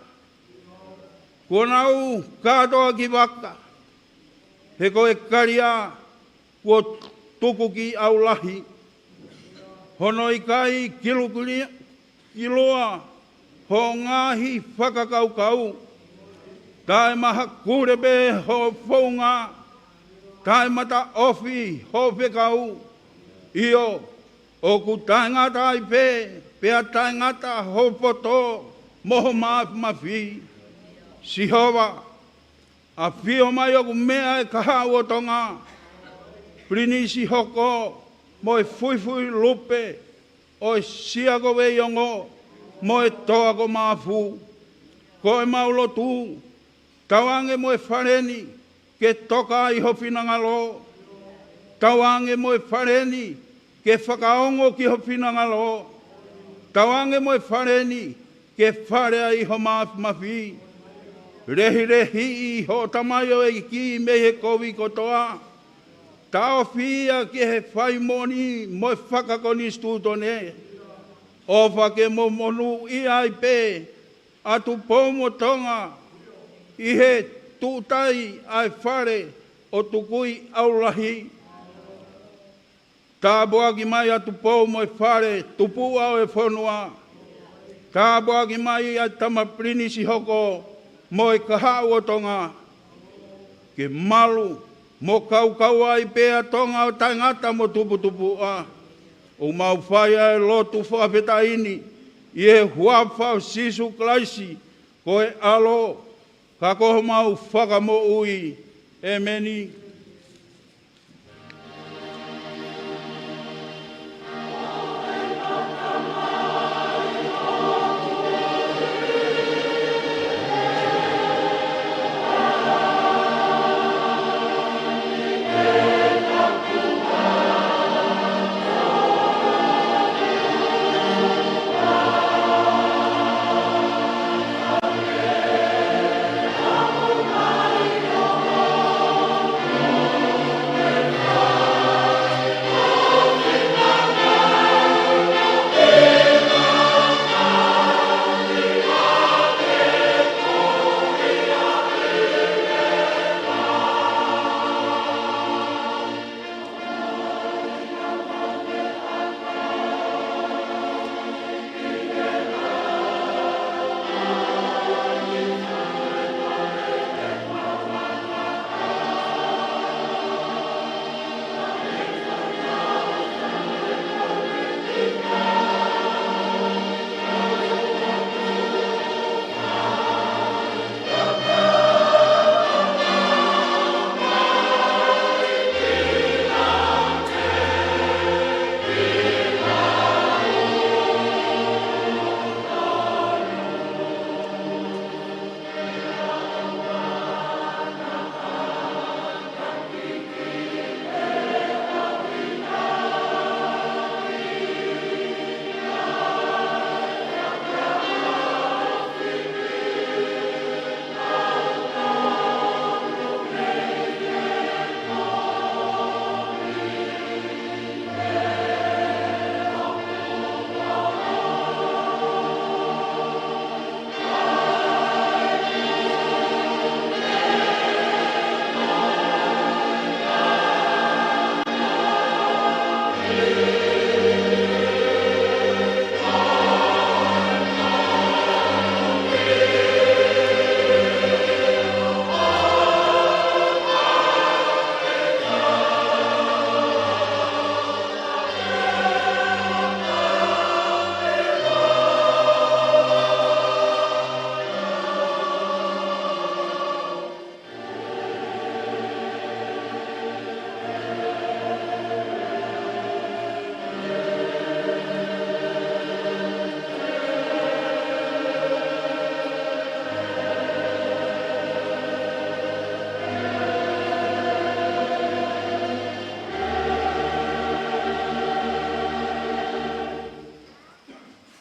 konau kātoa ki waka, he koe karia ko Tukui'aulahi, hono i kai kiloa ho ngahi whakakaukau, tae maha kurebe ho whaunga, tae mata ofi ho whekau, io o ku taingata ai pea taingata ho poto moho mawhi, sihova, a whio mai o ku mea e kaha o Tonga, prinisi hoko, mo e fui lupe, o e siago we yongo, mo e toa ko mafu, ko e maulo tu, tawange mo e whareni, ke toka i hopinangalo, tawange mo e whareni, ke whakaongo ki hopinangalo, tawange mo e whareni, ke wharea i ho mafi, rehi i ho tamayo e ki me he kowi kotoa, tao fia ke he whai moni mo e whakakoni stutone, o whake mo monu i ai pe, atu pomo Tonga, i he tūtai ai whare o Tukui'aulahi. Tā boaki mai atu pomo e whare, tupu au e whanua. Tā boaki mai ai tama prinisi hoko, mo e kahau o Tonga. Ke malu, mo kau ai pea Tonga o Tangata mo tupu a. O mau whai ai lotu whawhetaini, i e huawhau sisu klaisi, ko e alo, ka koho mau whakamo ui, e meni.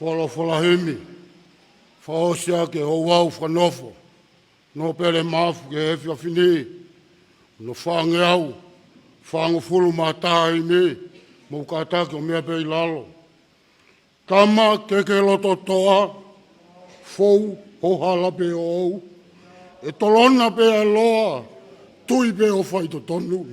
Whalawhalahimi. Whaosia ke Ouau Fakanofo. Nopele mafu ke hefi awhini. No whangeau. Whangofulu mātahi me. Mou kātake o mea pei lalo. Tama keke loto toa. Fou hohala pe o ou. E tolona pe a loa. Tui pe o whaito tonu.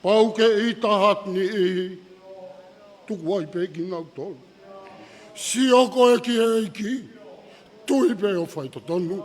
Pau ke I tahat ni I tukuai pe ki ngau tolu. Si oko e ki Eiki, tui pe o whaito tonu.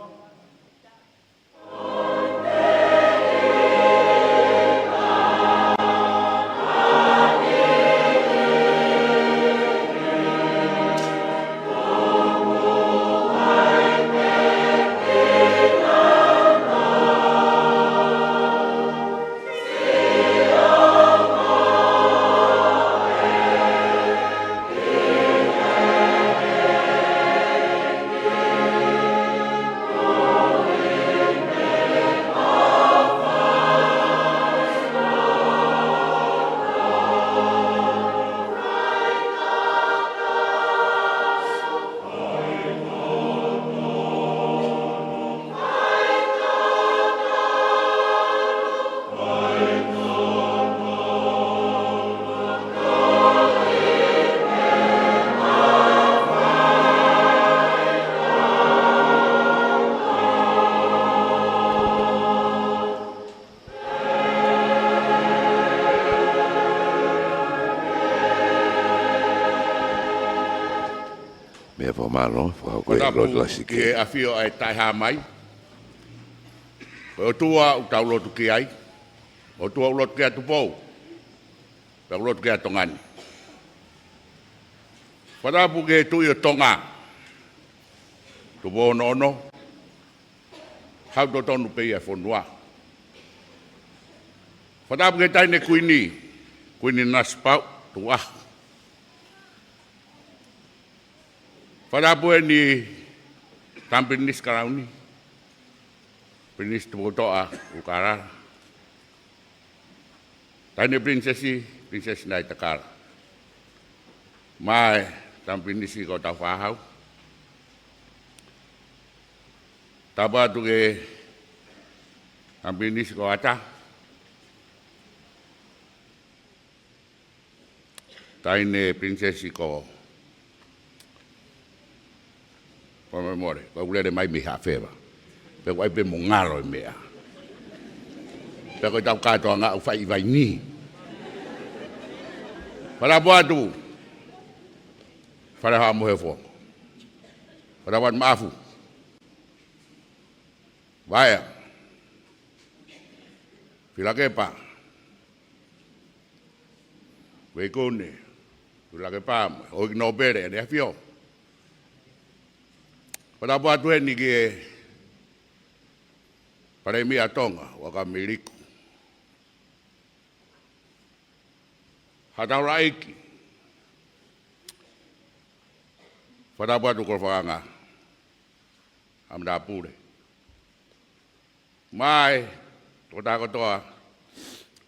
Malo, ke afio ai tai ha mai. O tua o tau lotu ki ai. O tua o lotu ki atu pou. Tau lotu ki a Tongani. Wharapu ke tui o Tonga. Tu po ono. Hau to tonu pei e whonua. Wharapu ke taine kuini. Kuini naspau. Tu ahu. Wharapu e ni tampinis karauni. Pinis tu toa ukara. Taine prinsesi nai takara. Mai tampinisi ko tau whahau. Tapa tu ke tampinisi ko ata. Taine prinsesi ko Moimoi, kau ule mai mi hafewa. Pe wai pe mongaro mea. Pe ko tau katoa ngā ufai Vaini. Para boatu. Para ha mohe fo. Para wat maafu. Vaya. Filakepa. Veikone. Filakepa. O Nopele ne afio. Para boatu ni ke para mi a Tonga waka miliku. Hata Eiki. Para boatu ko fanga. Amda pure. Mai tota ko toa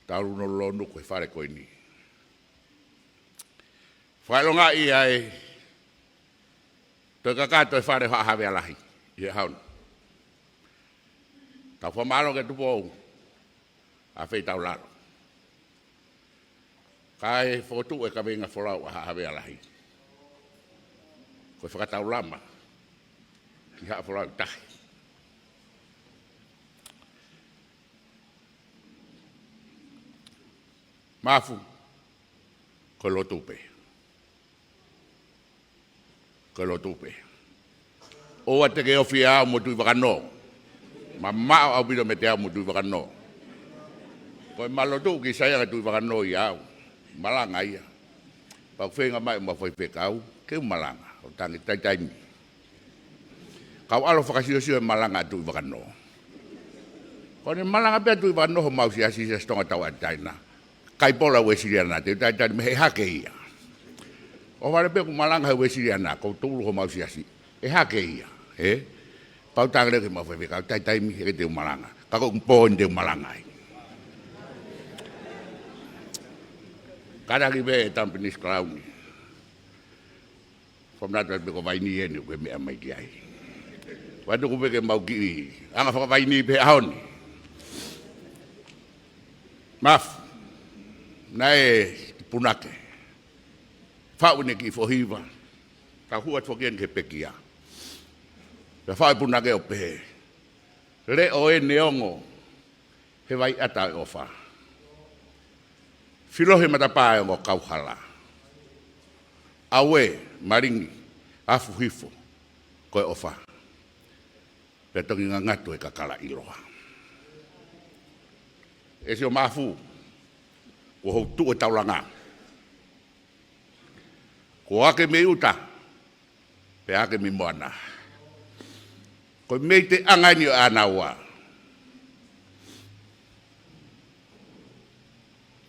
taru no lono ko fare ko ni. Fa longa I ai Toi kakato e whare wha hawe alahi. I e haun. Tau whamalo ke tupo au. A whei tau laro. Kai whotu e ka venga wholau a hawe alahi. Koe whakatau lama. Ki haa wholau tahi. Mafu. Koe lotupe. Koe lotupe. Oa te ke ofi au mo tui wakano. Ma mao au bida me te au mo tui wakano. Koe malotu ki saya ka tui wakano i au. Malanga ia. Pau whenga mai ma whai whekau. Keu malanga. O tangi taitaimi. Kau alo whakasio-sio e malanga tui wakano. Koe malanga pia tui wakano ho mausi asisa Tongatau ataina. Kai pola we siriana te taitaimi me he hake ia. O wale pe ku malanga he we siriana. Kou tulu ho mausi asi. E hake ia. Pau tangere ke mawhai whekau taitaimi he te malanga. Kako mpon te malanga ai. Karaki be Adventist Crown. Fomnata be ko Vaini eni ko me mai ki ai. Wadu ko be ke mau ki. Anga fa Vaini be haoni. Maf. Nai punake. Fa une ki fo hiva. Ta huat fo gen ke pekia. Be fa punake o pe. Le o e neongo. He vai ata o fa. Filohe matapae o kauhala. Awe, maringi, afu hifo, koe ofa. Petongi ngangatu e kakala iloha. Esi o mafu, ko hou tu e taulanga. Ko ake me uta, pe ake me moana. Ko mei te angani o anaua.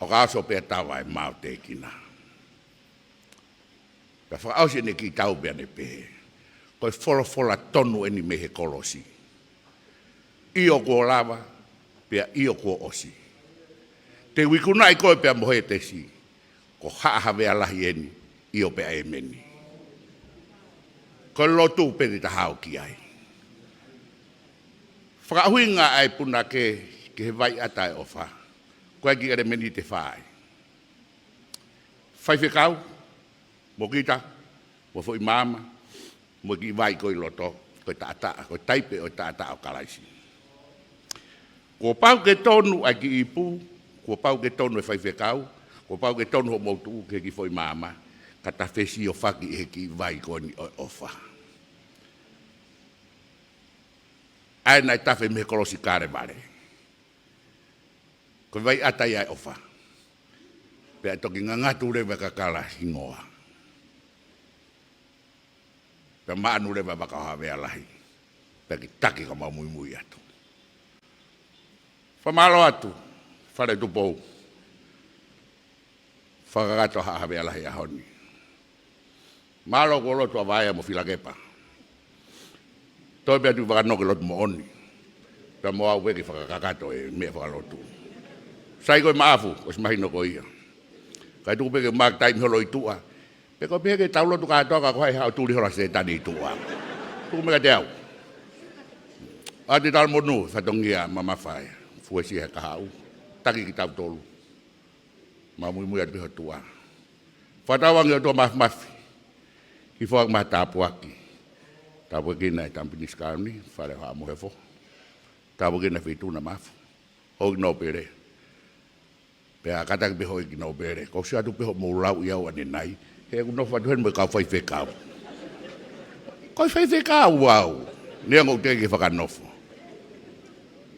O kaso pe tawa e mau te kina. Ka whakausi ne ki tau bea ne pehe. Koe wholofola tonu eni mehe kolosi. Io kua lava, pea io kua osi. Te wikuna i koe pea mohe te si. Ko haa vea lahi eni, io pea e meni. Koe lotu pedi ta hao ki ai. Whakahuinga ai puna ke he vai atai ofa. Koe ki ere meni te whae. Whai whekau, mo kita, mo fo i mama, mo ki vai koe loto, koe taata, koe taipe o taata o kalaisi. Ko pau ke tonu ai ki ipu, ko pau ke tonu e whai whekau, ko pau ke tonu ho moutu ke ki fo i mama, kata whesi o whaki e ki vai koe ni o ofa. Ai nai tawhe me kolosi kare vare. Ko vai atai ai ofa. Pea toki ngangatu rewa kakala Hingoa. Pea maanu rewa Vakaua vea lahi. Pea ki taki ka Moimoi atu. Whamalo atu. Whare tupou. Whakagato haa vea lahi ahoni. Malo ko lotu a vaea mo whilakepa. Toi pea tu whakanoke lotu mo oni. Pea mo au weki whakagato e mea whakalotu. Sai koe maafu, os mahino ko ia. Kai tuku peke maak taimi holo i tua. Peko peke taulo tu katoa ko hai hao tuli hola se tani i tua. Tuku meka te au. Ati tal monu, whatongia mamawhai. Fuesi he kahau. Taki ki tau tolu. Moimoi atu piho tua. Whatawangi o tua mafi. Ki whaak maha tāpuaki. Tāpuaki nai Adventist kauni. Whare hoa muhefo. Tāpuaki nai whituna mafu. Hoki Nopele. Pea kataki peho i ki Nopele. Ko si atu peho moulau i au ane nai. He kuno whatuhen mo kau whai whekau. Koi whai whekau wau. Nea ngau te ki Fakanofo.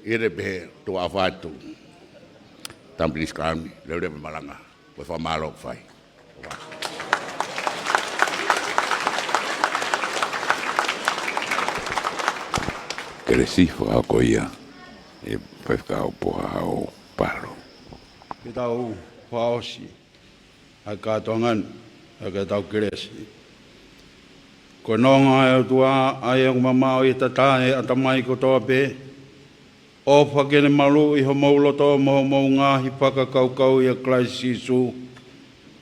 Ere pehe tua whatu. Adventist kauni. Leo rewe malanga. Koe whamalo whai. Kere sifo au ko ia. E whai poha au paro. Ke tau whaosi, a kātongan, a ke tau keresi. Ko nonga e tua ai ang mamao i tatahe a tamai ko toa pe, o whakene malu i ho mauloto mo mau ngahi whakakaukau i a Kraisisu,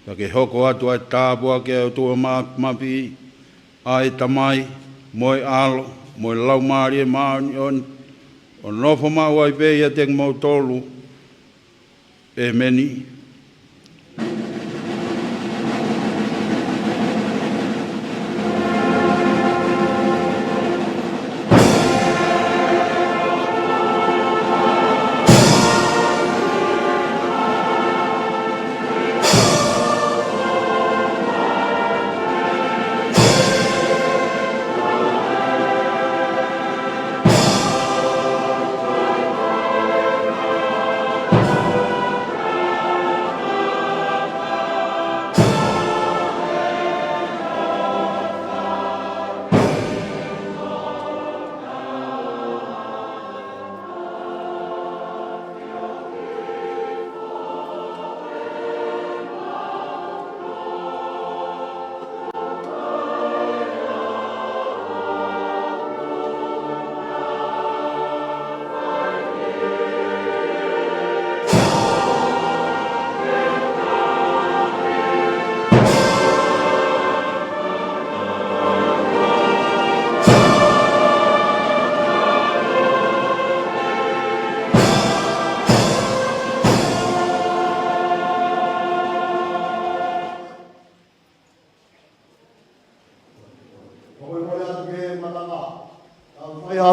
ka ke hoko atu ai tāpua ke au tua mapi, ai tamai, moi alo, moi lau maari e maani o nofo mau ai pe ia teng mau tolu, e meni.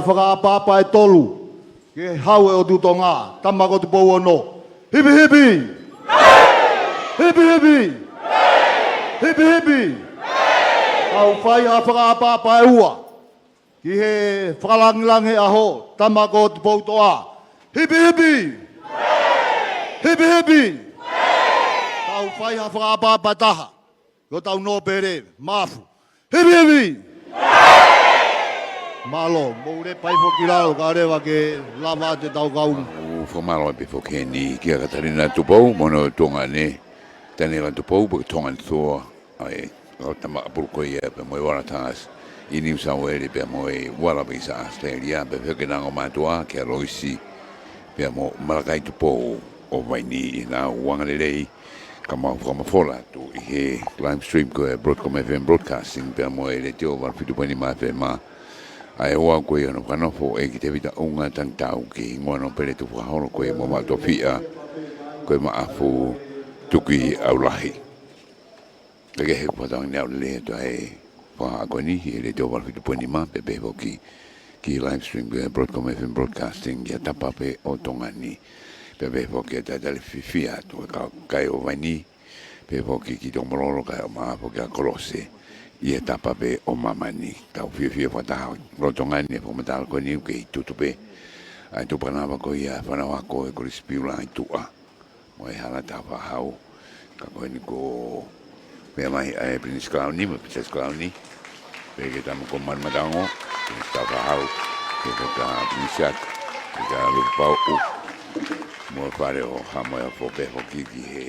Whakaapapa e tolu, ke hau e o tu Tonga, tamako tu pou ono. Hipi hipi! Hipi hipi! Hipi hipi! Au whai a whakaapapa e ua, ki he whakalangilangi aho, tamako tu pou toa. Hipi hipi! Hipi hipi! Au whai a whakaapapa taha, ko tau Nopele, mafu. Hipi hipi! Malo, moure pai foki raro ka rewa ke lava te tau kaunu. O whamalo pe foki ni kia katarina tupou, mono tonga ne. Tane la tupou, porque tonga ni toa. Ai, o tama apurko ia pe moe waratangas. I New South Wales pe moe wala pe sa Australia, pe wheke nango matua, ke aloisi. Pe mo malakai tupou, o Vaini, na wangalelei. Ka mau whamafola tu i he live stream ko e Broadcom FM Broadcasting, pe moe le teo warfitu pani maa pe maa. Ai Ouau koe ono Fakanofo Eiki Tevita Unga Tangitau ki Hingoa Nopele tu whahoro koe mo ma Tofi'a koe ma afu Tukui'aulahi. Lege he kupatang niau le to ai wha koe ni he le teo warfitu poni ma pepe ho ki live stream koe Broadcom FM Broadcasting kia tapa pe o Tonga ni pepe ho ki ta tale fifia tu kai o Vaini pepe ho ki tong mororo kai o ma afu kia kolose. Ia tapa pe o mamani tau fia whataha rotongani e whamatala koe niu ke i tutupe ai tupanawa ko ia whanawa ko e kore spiula ai tua mo e hala tau whahau ka koe ni ko mea mai ai prinis klauni mo princess klauni pe ke tamu ko manmatango prinis tau whahau ke ka prinisat ke ka lupau mo e whare o hamo e whope hoki ki he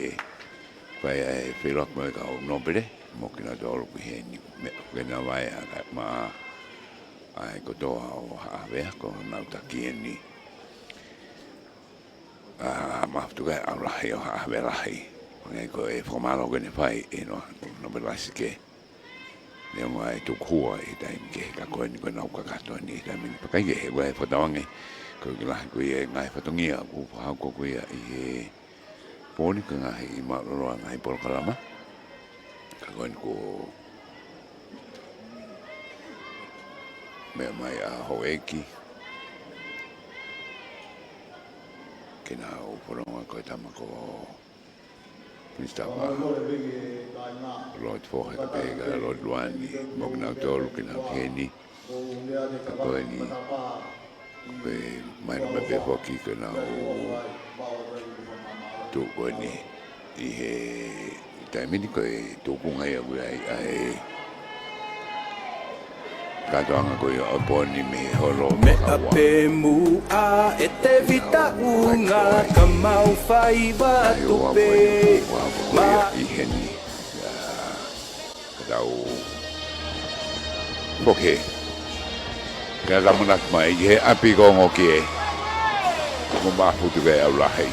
whai ai whelok mo e ka o Nopele mo kina tolu ki he ni kena vai a ma ai ko to o ave ko na taki ni ma tu ga ala yo ave lahi ngai ko e formalo que ne fai e no me vai que ne mai tu kua e dai ke ka ko ni ko na ka ka to ni dai mi pa kai e wa fa tawange ko ki la ko e ngai fa tongia ku fa ko ko e poni ka ngai ma lo ngai por kalama ka ko me mai a ho Eiki ke na o poronga ko tamako Pistava Lord for he pega Lord Luani mo na tolu ke na keni ko ni pe mai no me pe hoki ke na o tu ko ni i he taimini ko e tu kunga ia ai Katoanga ko ia oponi me holo Me ape mu a e Tevita Unga kamau fai watupe ma i heni Katau Poke Kata manak mai he api kongo ki e Mo mafu tu kai au lahi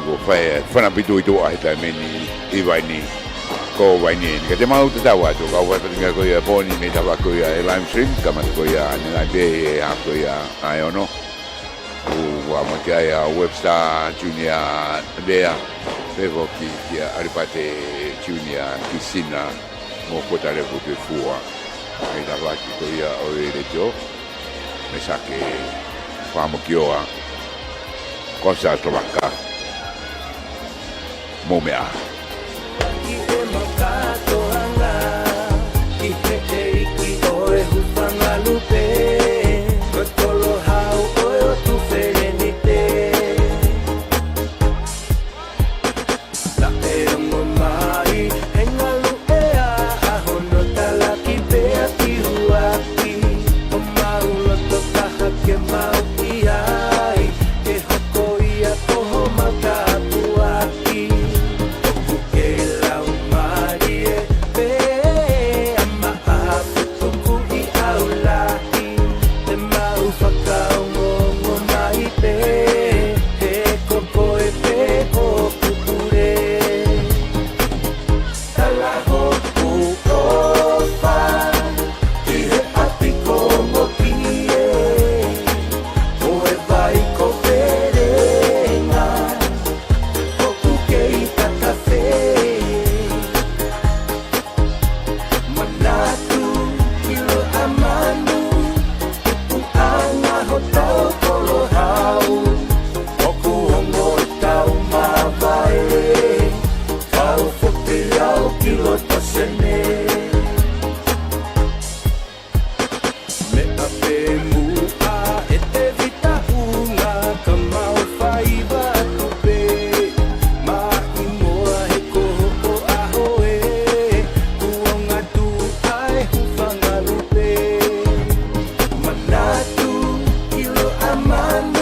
Ko fai whanapitu i tu ai taimini i Vaini ko ko Vaini ke te mau te tawa to ka wa tinga ko ia poni me tawa ko ia live stream ka ma ko ia na be a ko ia ai ono wa mo ke ia webstar junior bea pevo ki aripate junior piscina mo ko tale ko te fua ai da va ki ko ia o re jo me sa ke fa mo ki oa cosa to vaka mo mea Eiki oe hupanga lupe Kotolo hau oe o tu serenite La eongo mai Henga lupea Ahono talaki pea ki huaki O maulo tokaha ke mau ki ai E hoko ia koho matapu aki Oku ke lau mari e Tukui'aulahi Te mau whakaongo mai pe He koko e pe o kupure Talaho uofa I he api kongo kie O e vai ko perenga Oku kei takafe Manatu kilo amanu Tuku'anga ho tau kolo hau Oku ongo tau mawae Kau fote au kilo tosene Me ape mua e Tevita Unga Ka mau whaiva tupe Ma Hingoa he koho o ahoe Uonga tu ai hufanga lupe Manatu kilo amanu